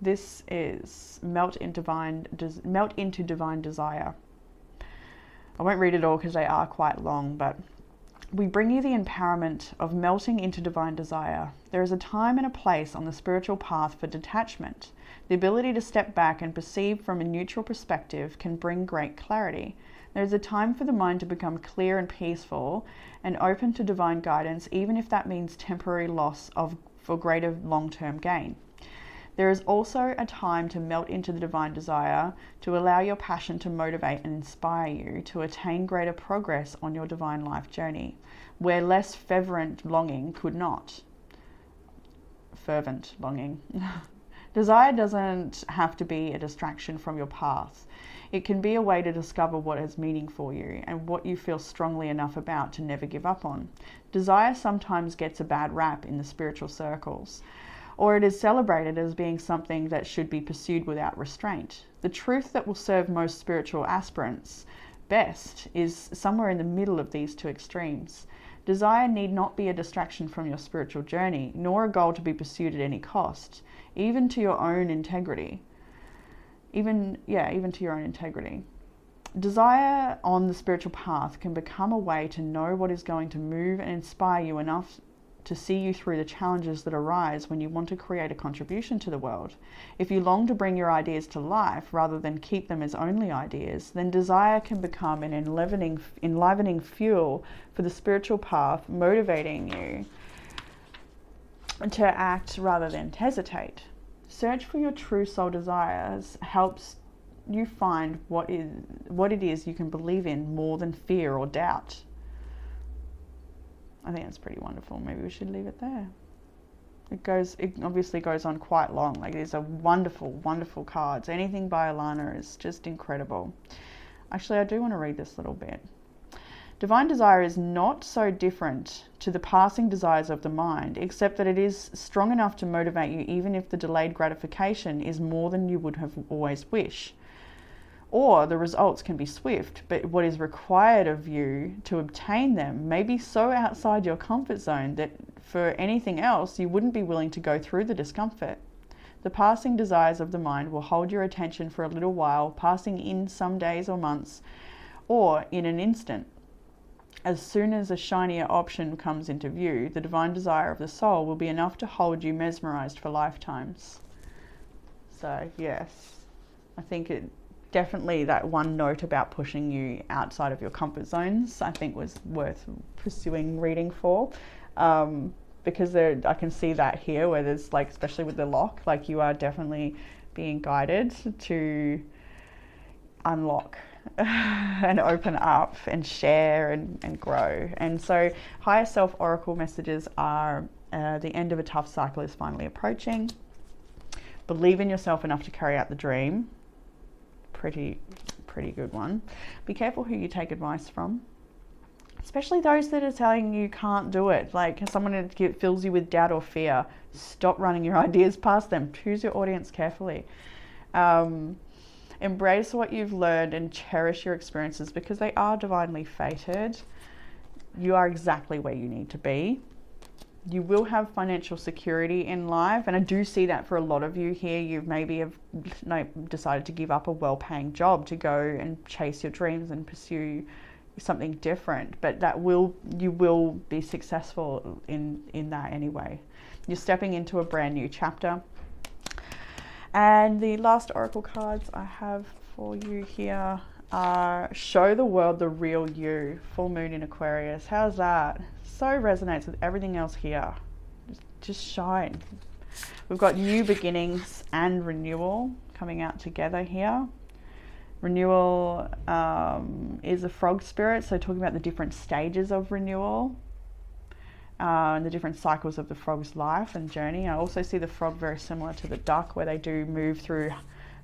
this is Melt into Divine Desire. I won't read it all because they are quite long, but we bring you the empowerment of melting into divine desire. There is a time and a place on the spiritual path for detachment. The ability to step back and perceive from a neutral perspective can bring great clarity. There is a time for the mind to become clear and peaceful and open to divine guidance, even if that means temporary loss for greater long-term gain. There is also a time to melt into the divine desire, to allow your passion to motivate and inspire you to attain greater progress on your divine life journey, where less fervent longing could not. Fervent longing. Desire doesn't have to be a distraction from your path. It can be a way to discover what has meaning for you and what you feel strongly enough about to never give up on. Desire sometimes gets a bad rap in the spiritual circles, or it is celebrated as being something that should be pursued without restraint. The truth that will serve most spiritual aspirants best is somewhere in the middle of these two extremes. Desire need not be a distraction from your spiritual journey, nor a goal to be pursued at any cost, even to your own integrity. Even to your own integrity. Desire on the spiritual path can become a way to know what is going to move and inspire you enough to see you through the challenges that arise when you want to create a contribution to the world. If you long to bring your ideas to life rather than keep them as only ideas, then desire can become an enlivening fuel for the spiritual path, motivating you to act rather than to hesitate. Search for your true soul desires helps you find what it is you can believe in more than fear or doubt. I think that's pretty wonderful. Maybe we should leave it there. It obviously goes on quite long. Like, these are wonderful, wonderful cards. Anything by Alana is just incredible. Actually, I do want to read this little bit. Divine desire is not so different to the passing desires of the mind, except that it is strong enough to motivate you even if the delayed gratification is more than you would have always wished. Or the results can be swift, but what is required of you to obtain them may be so outside your comfort zone that for anything else you wouldn't be willing to go through the discomfort. The passing desires of the mind will hold your attention for a little while, passing in some days or months, or in an instant. As soon as a shinier option comes into view, the divine desire of the soul will be enough to hold you mesmerized for lifetimes. So yes, I think it definitely, that one note about pushing you outside of your comfort zones, I think was worth pursuing reading for, because I can see that here where there's, like, especially with the lock, like, you are definitely being guided to unlock and open up and share and grow. And so higher self oracle messages are the end of a tough cycle is finally approaching. Believe in yourself enough to carry out the dream. Pretty good one. Be careful who you take advice from, especially those that are telling you can't do it. Like someone that fills you with doubt or fear. Stop running your ideas past them. Choose your audience carefully. Embrace what you've learned and cherish your experiences because they are divinely fated. You are exactly where you need to be. You will have financial security in life, and I do see that for a lot of you here. You maybe have decided to give up a well-paying job to go and chase your dreams and pursue something different, but you will be successful in that anyway. You're stepping into a brand new chapter. And the last oracle cards I have for you here are Show the World the Real You, full moon in Aquarius. How's that? So resonates with everything else here. Just shine. We've got new beginnings and renewal coming out together here. Renewal is a frog spirit, so talking about the different stages of renewal and the different cycles of the frog's life and journey. I also see the frog very similar to the duck, where they do move through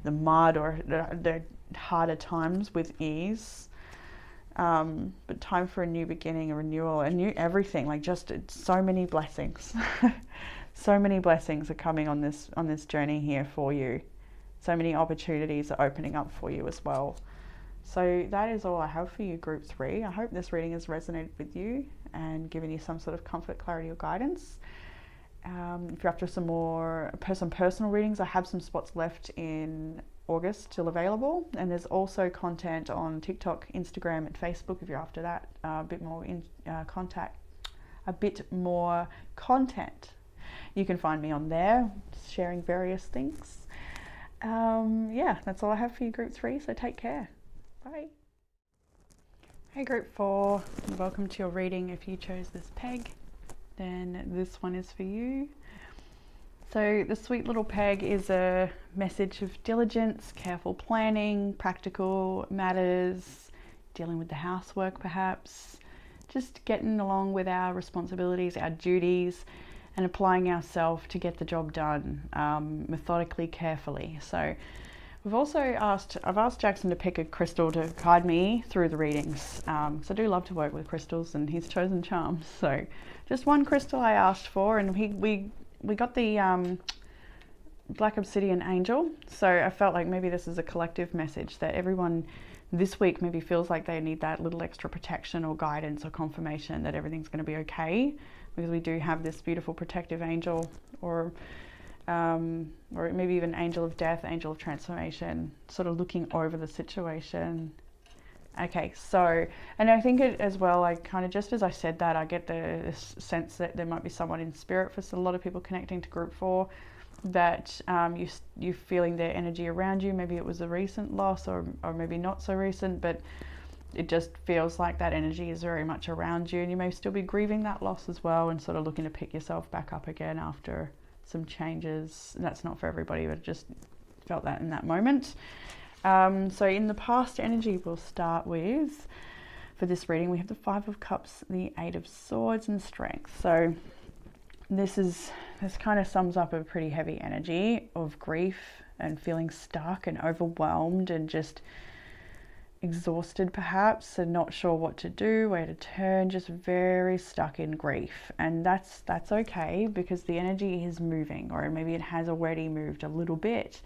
the mud or the harder times with ease. But time for a new beginning, a renewal, a new everything. Like just so many blessings. So many blessings are coming on this journey here for you. So many opportunities are opening up for you as well. So that is all I have for you, Group 3. I hope this reading has resonated with you and given you some sort of comfort, clarity, or guidance. If you're after some more personal readings, I have some spots left in August still available, and there's also content on TikTok, Instagram, and Facebook if you're after that. A bit more content. You can find me on there, sharing various things. Yeah, that's all I have for you, Group 3, so take care. Bye. Hey, Group 4, welcome to your reading. If you chose this peg, then this one is for you. So the sweet little peg is a message of diligence, careful planning, practical matters, dealing with the housework perhaps, just getting along with our responsibilities, our duties, and applying ourselves to get the job done methodically, carefully. So I've asked Jackson to pick a crystal to guide me through the readings. So I do love to work with crystals, and he's chosen charms. So just one crystal I asked for, and we got the Black Obsidian Angel. So I felt like maybe this is a collective message that everyone this week maybe feels like they need that little extra protection or guidance or confirmation that everything's going to be okay, because we do have this beautiful protective angel, or maybe even angel of death, angel of transformation, sort of looking over the situation. Okay, so, and I think it as well, I kind of, just as I said that, I get the sense that there might be someone in spirit for a lot of people connecting to Group 4, that you're feeling their energy around you. Maybe it was a recent loss, or maybe not so recent, but it just feels like that energy is very much around you, and you may still be grieving that loss as well, and sort of looking to pick yourself back up again after some changes. And that's not for everybody, but just felt that in that moment. So in the past energy, we'll start with, for this reading, we have the 5 of Cups, the 8 of Swords, and Strength. So this kind of sums up a pretty heavy energy of grief and feeling stuck and overwhelmed and just exhausted perhaps, and not sure what to do, where to turn, just very stuck in grief. And that's okay, because the energy is moving, or maybe it has already moved a little bit.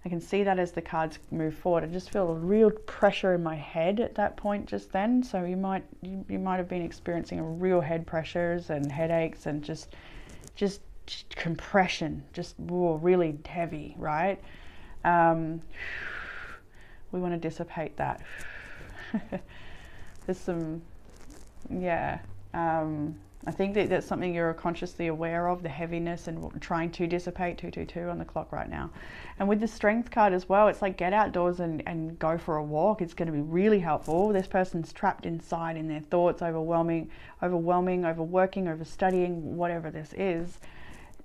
I can see that as the cards move forward. I just feel a real pressure in my head at that point just then. So you might have been experiencing a real head pressures and headaches and just compression, just really heavy, right? We want to dissipate that. There's some, I think that's something you're consciously aware of, the heaviness, and trying to dissipate. 222 on the clock right now. And with the Strength card as well, it's like get outdoors and go for a walk. It's going to be really helpful. This person's trapped inside in their thoughts, overwhelming, overworking, overstudying, whatever this is.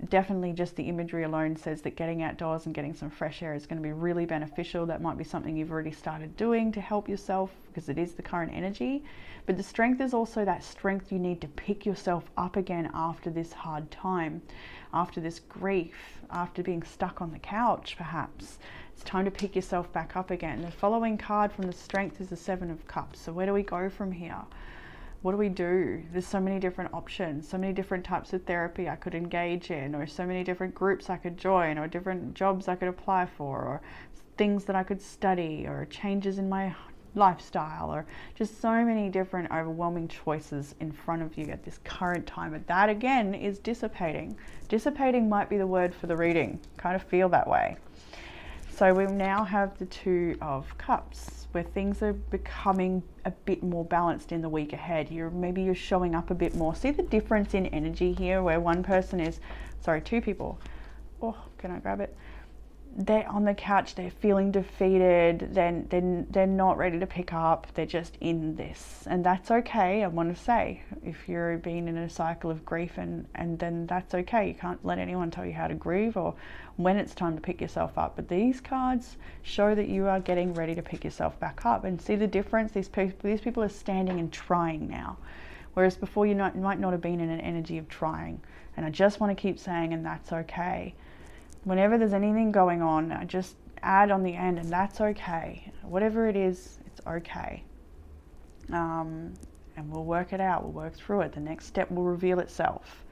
Definitely just the imagery alone says that getting outdoors and getting some fresh air is going to be really beneficial. That might be something you've already started doing to help yourself, because it is the current energy. But the Strength is also that strength you need to pick yourself up again after this hard time, after this grief, after being stuck on the couch perhaps. It's time to pick yourself back up again. The following card from the Strength is the 7 of Cups. So where do we go from here? What do we do? There's so many different options, so many different types of therapy I could engage in, or so many different groups I could join, or different jobs I could apply for, or things that I could study, or changes in my lifestyle, or just so many different overwhelming choices in front of you at this current time. But that again is dissipating. Dissipating might be the word for the reading. Kind of feel that way. So we now have the Two of Cups, where things are becoming a bit more balanced in the week ahead. Maybe you're showing up a bit more. See the difference in energy here, where one person is, sorry, two people. Oh, can I grab it? They're on the couch, they're feeling defeated, they're not ready to pick up, they're just in this. And that's okay, I want to say. If you're being in a cycle of grief, and then that's okay. You can't let anyone tell you how to grieve or when it's time to pick yourself up. But these cards show that you are getting ready to pick yourself back up. And see the difference? These people are standing and trying now. Whereas before you might not have been in an energy of trying. And I just want to keep saying, and that's okay. Whenever there's anything going on, I just add on the end, and that's okay. Whatever it is, it's okay. And we'll work it out. We'll work through it. The next step will reveal itself.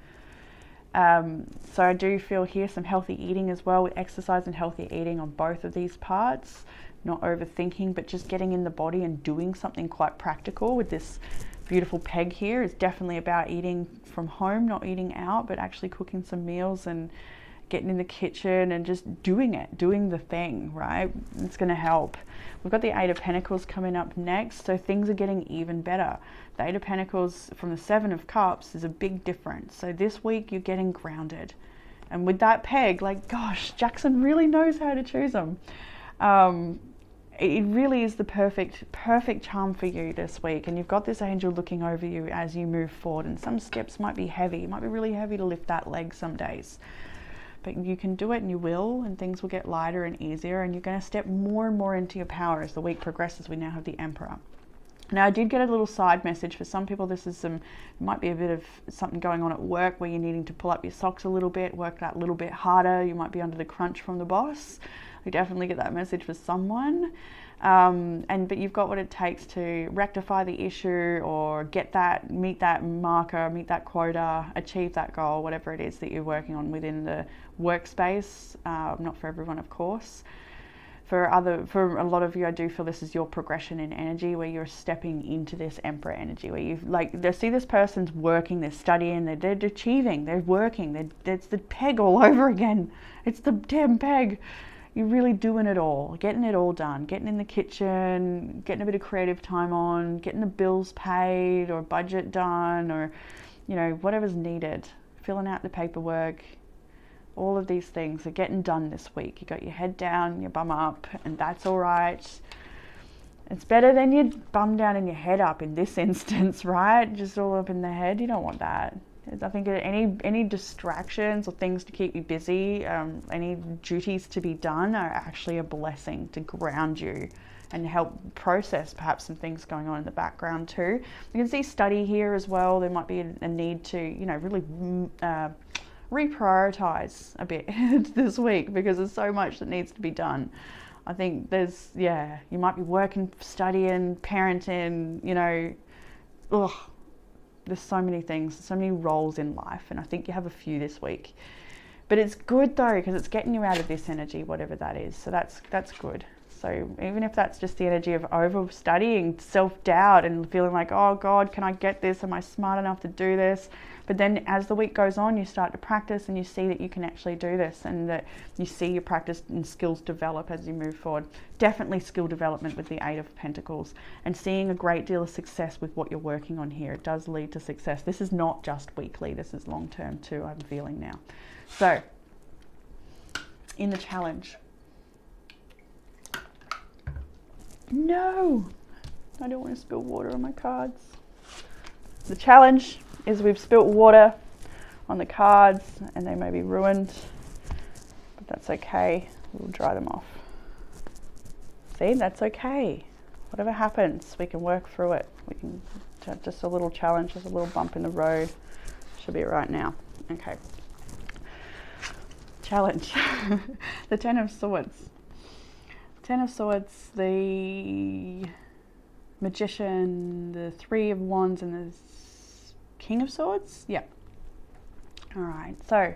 So I do feel here some healthy eating as well, with exercise and healthy eating on both of these parts. Not overthinking, but just getting in the body and doing something quite practical with this beautiful peg here. Is definitely about eating from home, not eating out, but actually cooking some meals and getting in the kitchen and just doing it, doing the thing, right? It's going to help. We've got the Eight of Pentacles coming up next, so things are getting even better. The Eight of Pentacles from the Seven of Cups is a big difference. So this week you're getting grounded. And with that peg, like, gosh, Jackson really knows how to choose them. It really is the perfect charm for you this week. And you've got this angel looking over you as you move forward. And some steps might be heavy. It might be really heavy to lift that leg some days. But you can do it, and you will, and things will get lighter and easier, and you're going to step more and more into your power as the week progresses. We now have the Emperor. Now, I did get a little side message. For some people, this is might be a bit of something going on at work where you're needing to pull up your socks a little bit, work that little bit harder. You might be under the crunch from the boss. I definitely get that message for someone. But you've got what it takes to rectify the issue, or meet that marker, meet that quota, achieve that goal, whatever it is that you're working on within the workspace. Not for everyone, of course. For a lot of you, I do feel this is your progression in energy, where you're stepping into this Emperor energy, where they see this person's working, they're studying, they're achieving, they're working, it's the peg all over again. It's the damn peg. You're really doing it all, getting it all done, getting in the kitchen, getting a bit of creative time on, getting the bills paid or budget done, or, whatever's needed, filling out the paperwork. All of these things are getting done this week. You got your head down, your bum up, and that's all right. It's better than your bum down and your head up in this instance, right? Just all up in the head. You don't want that. I think any distractions or things to keep you busy, any duties to be done, are actually a blessing to ground you and help process perhaps some things going on in the background too. You can see study here as well. There might be a need to, really reprioritize a bit this week, because there's so much that needs to be done. I think you might be working, studying, parenting, there's so many things, so many roles in life, and I think you have a few this week. But it's good though, because it's getting you out of this energy, whatever that is. So that's good. So even if that's just the energy of over studying, self-doubt, and feeling like, oh God, can I get this? Am I smart enough to do this? But then as the week goes on, you start to practice, and you see that you can actually do this, and that you see your practice and skills develop as you move forward. Definitely skill development with the Eight of Pentacles, and seeing a great deal of success with what you're working on here. It does lead to success. This is not just weekly, this is long term too, I'm feeling now. So, in the challenge. No, I don't want to spill water on my cards. The challenge is we've spilt water on the cards, and they may be ruined, but that's okay. We'll dry them off. See, that's okay. Whatever happens, we can work through it. We can just a little challenge, just a little bump in the road. Should be right now. Okay. Challenge. The Ten of Swords. Ten of Swords, the Magician, the Three of Wands, and the King of Swords. Yep. All right. So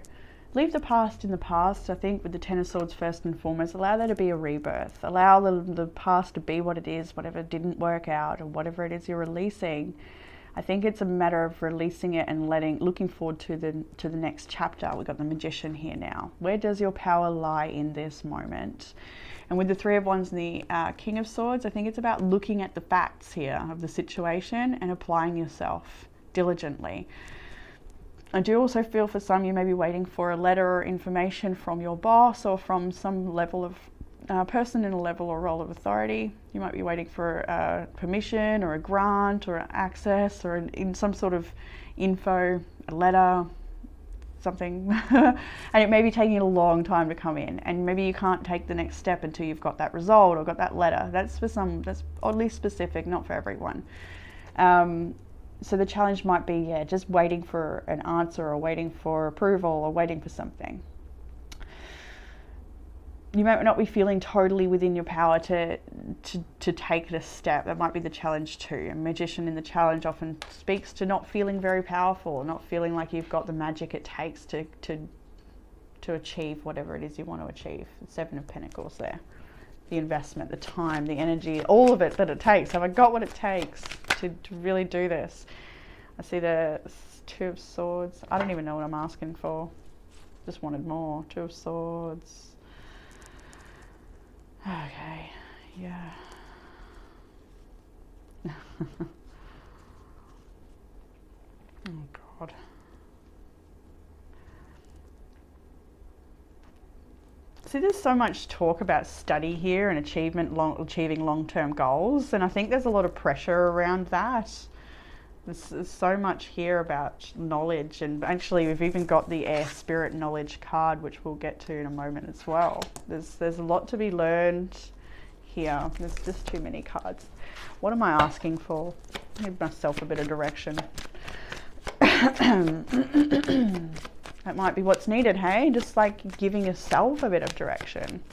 leave the past in the past. I think with the Ten of Swords first and foremost, allow there to be a rebirth. Allow the past to be what it is, whatever didn't work out or whatever it is you're releasing. I think it's a matter of releasing it and looking forward to the next chapter. We've got the Magician here now. Where does your power lie in this moment? And with the Three of Wands and the King of Swords, I think it's about looking at the facts here of the situation and applying yourself diligently. I do also feel for some you may be waiting for a letter or information from your boss or from some level of person in a level or role of authority. You might be waiting for permission or a grant or access or in some sort of info, a letter, something. And it may be taking a long time to come in, and maybe you can't take the next step until you've got that result or got that letter. That's for some, that's oddly specific, not for everyone. So the challenge might be, just waiting for an answer or waiting for approval or waiting for something. You might not be feeling totally within your power to take this step. That might be the challenge too. A magician in the challenge often speaks to not feeling very powerful, not feeling like you've got the magic it takes to achieve whatever it is you want to achieve. The Seven of Pentacles there. The investment, the time, the energy, all of it that it takes. Have I got what it takes to really do this? I see the Two of Swords. I don't even know what I'm asking for. Just wanted more. Two of Swords. Okay, yeah. Oh God. See, there's so much talk about study here and achieving long-term goals, and I think there's a lot of pressure around that. There's so much here about knowledge, and actually we've even got the Air Spirit Knowledge card, which we'll get to in a moment as well. There's a lot to be learned here. There's just too many cards. What am I asking for? Give myself a bit of direction. That might be what's needed, hey? Just like giving yourself a bit of direction.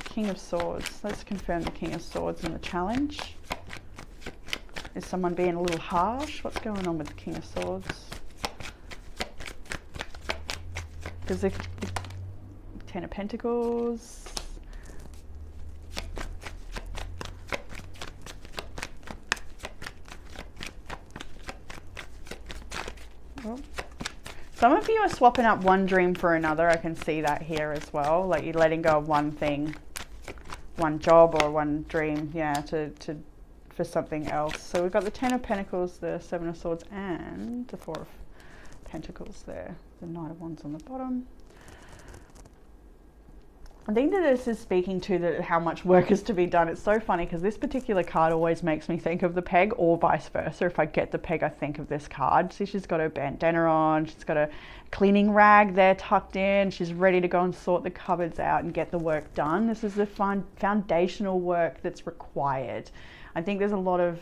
King of Swords. Let's confirm the King of Swords in the challenge. Is someone being a little harsh? What's going on with the King of Swords? Because the Ten of Pentacles. Well, some of you are swapping up one dream for another. I can see that here as well. Like you're letting go of one thing, one job or one dream, for something else. So we've got the Ten of Pentacles, the Seven of Swords, and the Four of Pentacles there. The Knight of Wands on the bottom. I think that this is speaking to how much work is to be done. It's so funny because this particular card always makes me think of the peg, or vice versa. If I get the peg, I think of this card. See, she's got her bandana on. She's got a cleaning rag there tucked in. She's ready to go and sort the cupboards out and get the work done. This is the foundational work that's required. I think there's a lot of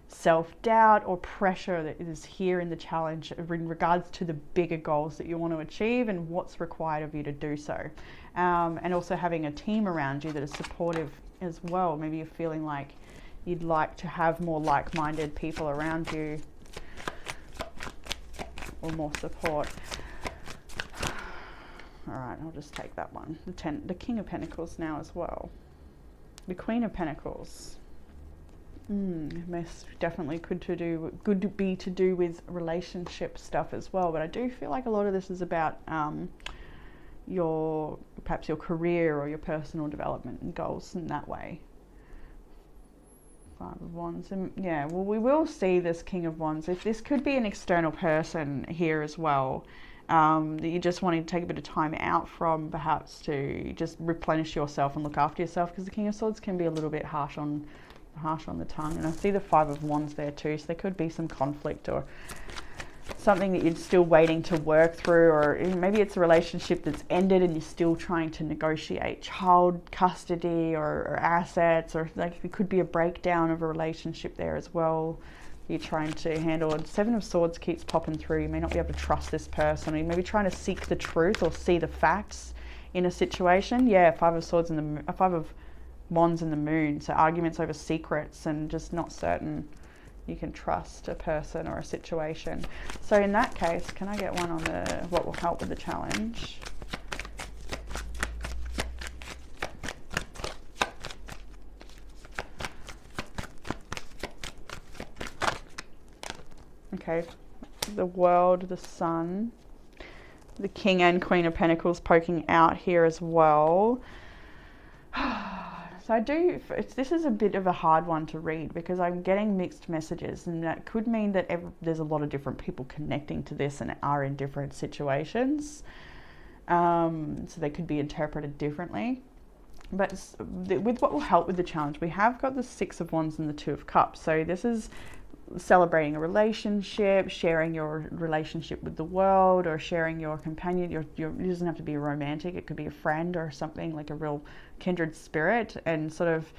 self-doubt or pressure that is here in the challenge in regards to the bigger goals that you want to achieve and what's required of you to do so. And also having a team around you that is supportive as well. Maybe you're feeling like you'd like to have more like-minded people around you or more support. All right, I'll just take that one. The King of Pentacles now as well. The Queen of Pentacles. Definitely could be to do with relationship stuff as well, but I do feel like a lot of this is about perhaps your career or your personal development and goals in that way. Five of Wands, and yeah, well, we will see this King of Wands. If this could be an external person here as well, that you're just wanting to take a bit of time out from, perhaps to just replenish yourself and look after yourself, because the King of Swords can be a little bit harsh on the tongue. And I see the Five of Wands there too, so there could be some conflict or something that you're still waiting to work through, or maybe it's a relationship that's ended and you're still trying to negotiate child custody or assets, or like it could be a breakdown of a relationship there as well you're trying to handle. And Seven of Swords keeps popping through. You may not be able to trust this person, or you may be trying to seek the truth or see the facts in a situation. Yeah, Five of Swords and the Five of Wands and the Moon. So arguments over secrets and just not certain You can trust a person or a situation. So in that case, can I get one on the what will help with the challenge? Okay, the World, the Sun, the King and Queen of Pentacles poking out here as well. So this is a bit of a hard one to read because I'm getting mixed messages, and that could mean that there's a lot of different people connecting to this and are in different situations. So they could be interpreted differently. But with what will help with the challenge, we have got the Six of Wands and the Two of Cups. So this is celebrating a relationship, sharing your relationship with the world, or sharing your companion. It doesn't have to be romantic. It could be a friend or something, like a real kindred spirit, and sort of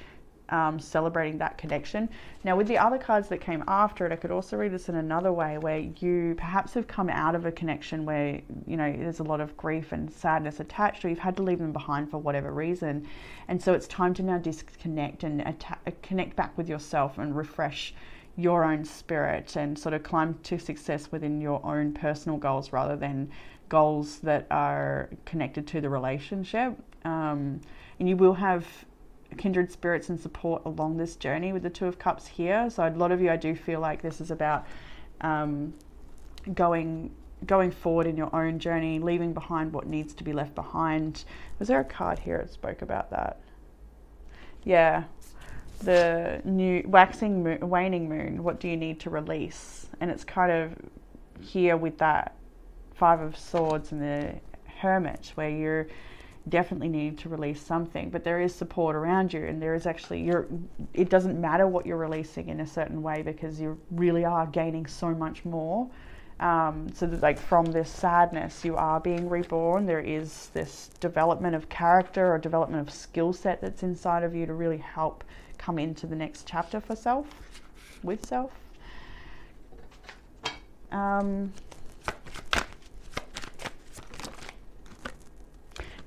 celebrating that connection. Now, with the other cards that came after it, I could also read this in another way, where you perhaps have come out of a connection where, you know, there's a lot of grief and sadness attached, or you've had to leave them behind for whatever reason. And so it's time to now disconnect and connect back with yourself and refresh your own spirit and sort of climb to success within your own personal goals rather than goals that are connected to the relationship. And you will have kindred spirits and support along this journey with the Two of Cups here. So a lot of you, I do feel like this is about going forward in your own journey, leaving behind what needs to be left behind. Was there a card here that spoke about that? Yeah. The new waning moon, what do you need to release? And it's kind of here with that Five of Swords and the Hermit, where you're definitely need to release something, but there is support around you, and there is actually it doesn't matter what you're releasing in a certain way, because you really are gaining so much more. So that, like, from this sadness, you are being reborn. There is this development of character or development of skill set that's inside of you to really help come into the next chapter for self, with self.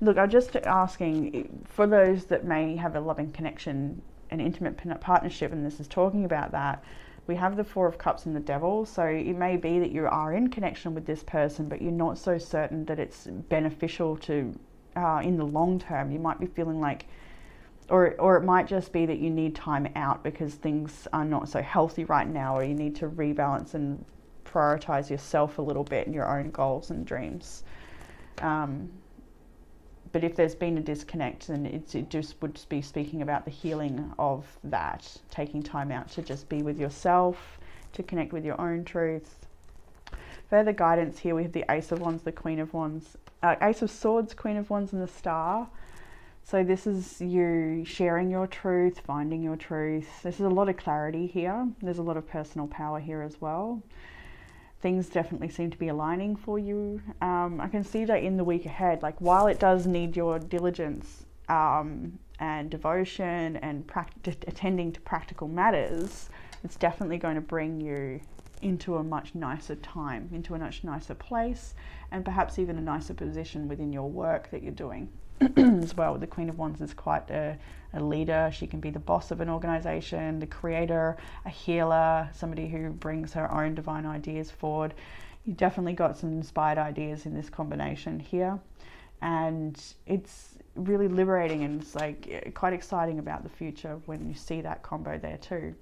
Look, I'm just asking, for those that may have a loving connection, an intimate partnership, and this is talking about that, we have the Four of Cups and the Devil. So it may be that you are in connection with this person, but you're not so certain that it's beneficial to, in the long term. You might be feeling like, or it might just be that you need time out because things are not so healthy right now, or you need to rebalance and prioritize yourself a little bit and your own goals and dreams. But if there's been a disconnect, then it just would be speaking about the healing of that, taking time out to just be with yourself, to connect with your own truth. Further guidance here, we have the Ace of Wands, the Queen of Wands, Ace of Swords, Queen of Wands, and the Star. So this is you sharing your truth, finding your truth. This is a lot of clarity here. There's a lot of personal power here as well. Things definitely seem to be aligning for you. I can see that in the week ahead, like, while it does need your diligence and devotion and attending to practical matters, it's definitely going to bring you into a much nicer time, into a much nicer place, and perhaps even a nicer position within your work that you're doing. As well, the Queen of Wands is quite a leader. She can be the boss of an organization, the creator, a healer, somebody who brings her own divine ideas forward. You definitely got some inspired ideas in this combination here, and it's really liberating, and it's like quite exciting about the future when you see that combo there too.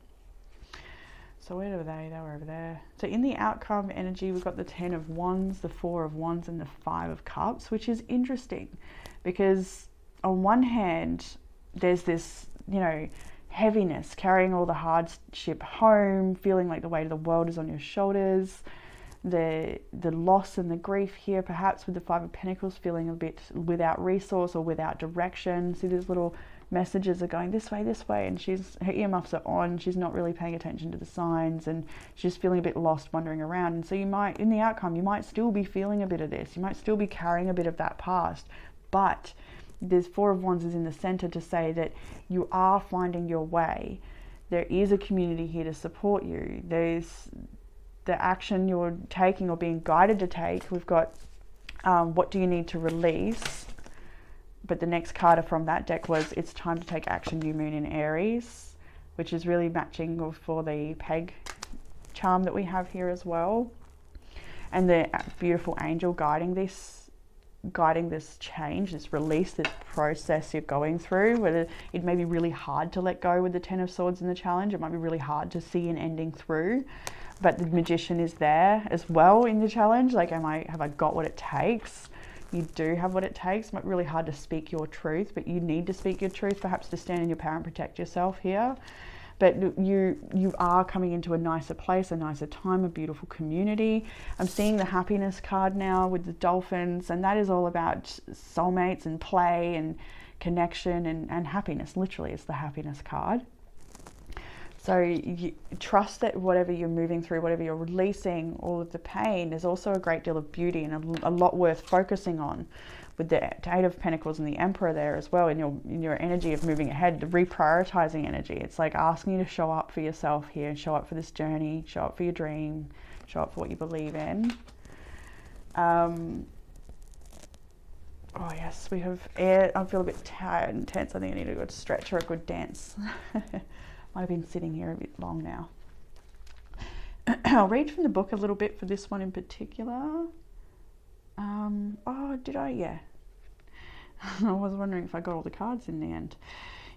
So where were they? They were over there. So in the outcome energy, we've got the 10 of Wands, the 4 of Wands, and the 5 of Cups, which is interesting because on one hand, there's this, you know, heaviness, carrying all the hardship home, feeling like the weight of the world is on your shoulders. The loss and the grief here, perhaps with the 5 of Pentacles, feeling a bit without resource or without direction. See, these little messages are going this way, and her earmuffs are on. She's not really paying attention to the signs, and she's feeling a bit lost, wandering around. And so you might, in the outcome, you might still be feeling a bit of this. You might still be carrying a bit of that past, but there's 4 of Wands is in the center to say that you are finding your way. There is a community here to support you. There's the action you're taking or being guided to take. We've got what do you need to release? But the next card from that deck was it's time to take action, new moon in Aries, which is really matching for the peg charm that we have here as well. And the beautiful angel guiding this change, this release, this process you're going through. Whether it may be really hard to let go with the Ten of Swords in the challenge, it might be really hard to see an ending through, but the Magician is there as well in the challenge. Like, have I got what it takes? You do have what it takes. It might be really hard to speak your truth, but you need to speak your truth, perhaps to stand in your power and protect yourself here. But you are coming into a nicer place, a nicer time, a beautiful community. I'm seeing the happiness card now with the dolphins, and that is all about soulmates and play and connection and happiness. Literally, it's the happiness card. So you trust that whatever you're moving through, whatever you're releasing, all of the pain, there's also a great deal of beauty and a lot worth focusing on. With the Eight of Pentacles and the Emperor there as well, in your energy of moving ahead, the reprioritizing energy. It's like asking you to show up for yourself here, show up for this journey, show up for your dream, show up for what you believe in. Oh yes, we have air. I feel a bit tired and tense. I think I need a good stretch or a good dance. Might have been sitting here a bit long now. I'll read from the book a little bit for this one in particular. Oh, did I? Yeah. I was wondering if I got all the cards in the end.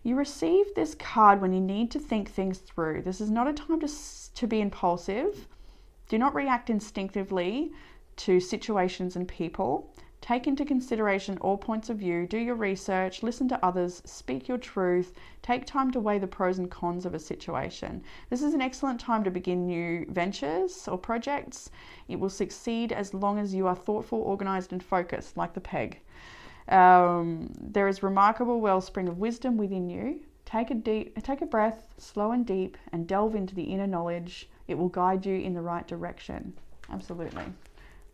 You receive this card when you need to think things through. This is not a time to be impulsive. Do not react instinctively to situations and people. Take into consideration all points of view. Do your research. Listen to others. Speak your truth. Take time to weigh the pros and cons of a situation. This is an excellent time to begin new ventures or projects. It will succeed as long as you are thoughtful, organized, and focused, like the peg. There is remarkable wellspring of wisdom within you. Take a breath, slow and deep, and delve into the inner knowledge. It will guide you in the right direction. Absolutely.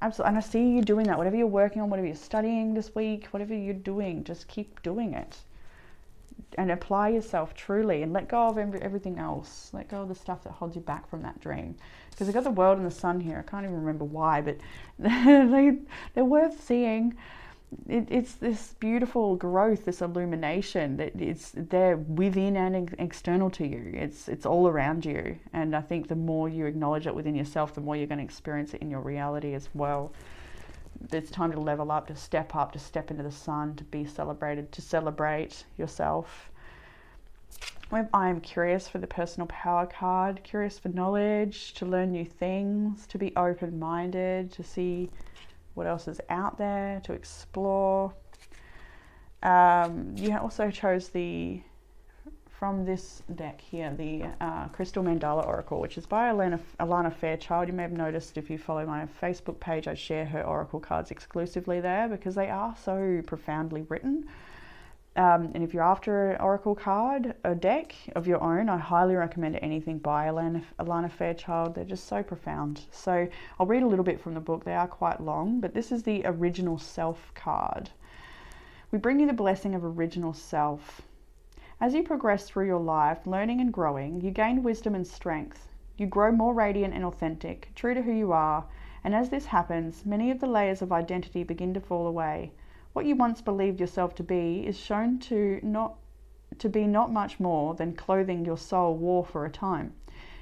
Absolutely. And I see you doing that. Whatever you're working on, whatever you're studying this week, whatever you're doing, just keep doing it. And apply yourself truly, and let go of everything else. Let go of the stuff that holds you back from that dream. Because I've got the World and the Sun here. I can't even remember why, but they're worth seeing. It's this beautiful growth, this illumination that it's there within and external to you. It's all around you. And I think the more you acknowledge it within yourself, the more you're going to experience it in your reality as well. It's time to level up, to step into the sun, to be celebrated, to celebrate yourself. I am curious for the personal power card, curious for knowledge, to learn new things, to be open-minded, to see what else is out there, to explore. You also chose from this deck here, the Crystal Mandala Oracle, which is by Alana Fairchild. You may have noticed if you follow my Facebook page, I share her oracle cards exclusively there because they are so profoundly written. And if you're after an oracle card, a deck of your own, I highly recommend anything by Alana Fairchild. They're just so profound. So I'll read a little bit from the book. They are quite long, but this is the Original Self card. We bring you the blessing of Original Self. As you progress through your life, learning and growing, you gain wisdom and strength. You grow more radiant and authentic, true to who you are. And as this happens, many of the layers of identity begin to fall away. What you once believed yourself to be is shown to be not much more than clothing your soul wore for a time.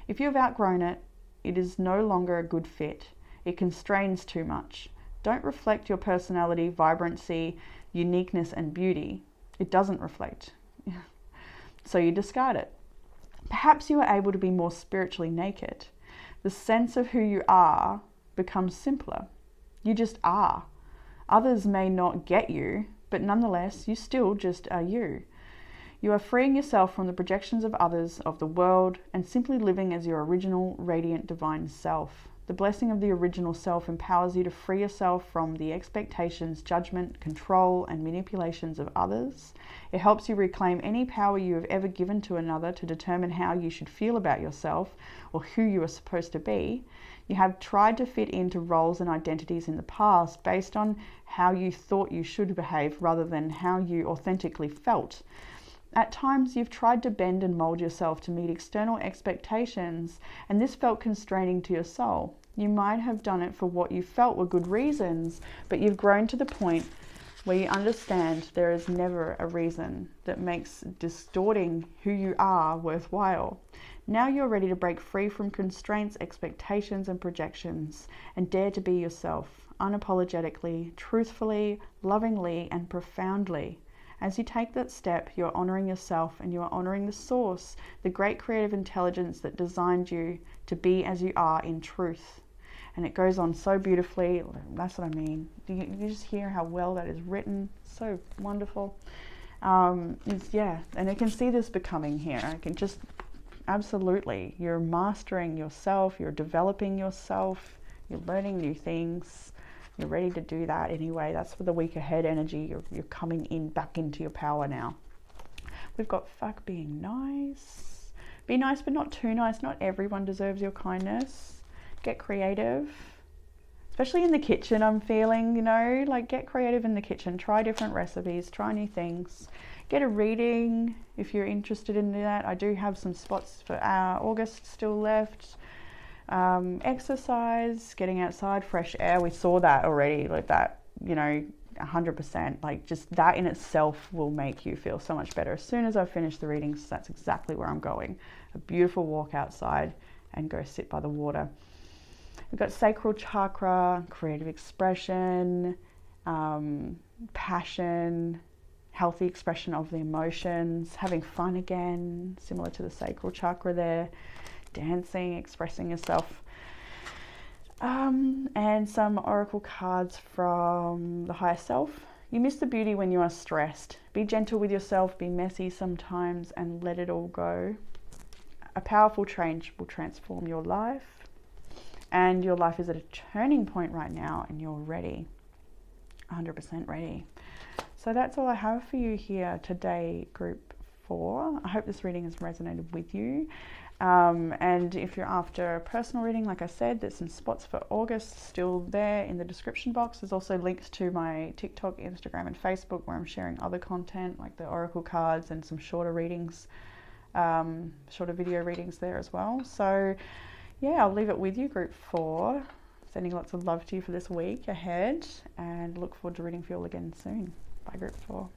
If you have outgrown it, it is no longer a good fit. It constrains too much. Don't reflect your personality, vibrancy, uniqueness, and beauty. It doesn't reflect. So you discard it. Perhaps you are able to be more spiritually naked. The sense of who you are becomes simpler. You just are. Others may not get you, but nonetheless, you still just are you. You are freeing yourself from the projections of others, of the world, and simply living as your original, radiant, divine self. The blessing of the Original Self empowers you to free yourself from the expectations, judgment, control, and manipulations of others. It helps you reclaim any power you have ever given to another to determine how you should feel about yourself or who you are supposed to be. You have tried to fit into roles and identities in the past based on how you thought you should behave rather than how you authentically felt. At times, you've tried to bend and mold yourself to meet external expectations, and this felt constraining to your soul. You might have done it for what you felt were good reasons, but you've grown to the point where you understand there is never a reason that makes distorting who you are worthwhile. Now you're ready to break free from constraints, expectations, and projections, and dare to be yourself, unapologetically, truthfully, lovingly, and profoundly. As you take that step, you're honoring yourself and you are honoring the source, the great creative intelligence that designed you to be as you are in truth. And it goes on so beautifully. That's what I mean. You just hear how well that is written. So wonderful. Yeah, and I can see this becoming here. I can just, absolutely, you're mastering yourself, you're developing yourself, you're learning new things. You're ready to do that anyway. That's for the week ahead energy. You're coming in back into your power now. We've got fuck being nice. Be nice, but not too nice. Not everyone deserves your kindness. Get creative, especially in the kitchen. I'm feeling, you know, like get creative in the kitchen. Try different recipes. Try new things. Get a reading if you're interested in that. I do have some spots for August still left. Exercise, getting outside, fresh air, we saw that already, like that, you know, 100%, like just that in itself will make you feel so much better. As soon as I finish the readings, that's exactly where I'm going. A beautiful walk outside and go sit by the water. We've got sacral chakra, creative expression, passion, healthy expression of the emotions, having fun again, similar to the sacral chakra there. Dancing, expressing yourself, and some oracle cards from the higher self. You miss the beauty when you are stressed. Be gentle with yourself, be messy sometimes, and let it all go. A powerful change will transform your life, and your life is at a turning point right now, and you're ready, 100% ready. So that's all I have for you here today, group 4. I hope this reading has resonated with you. And if you're after a personal reading, like I said, there's some spots for August still there in the description box. There's also links to my TikTok, Instagram, and Facebook where I'm sharing other content like the oracle cards and some shorter readings, shorter video readings there as well. So yeah, I'll leave it with you, group 4. Sending lots of love to you for this week ahead, and look forward to reading for you all again soon. Bye, group 4.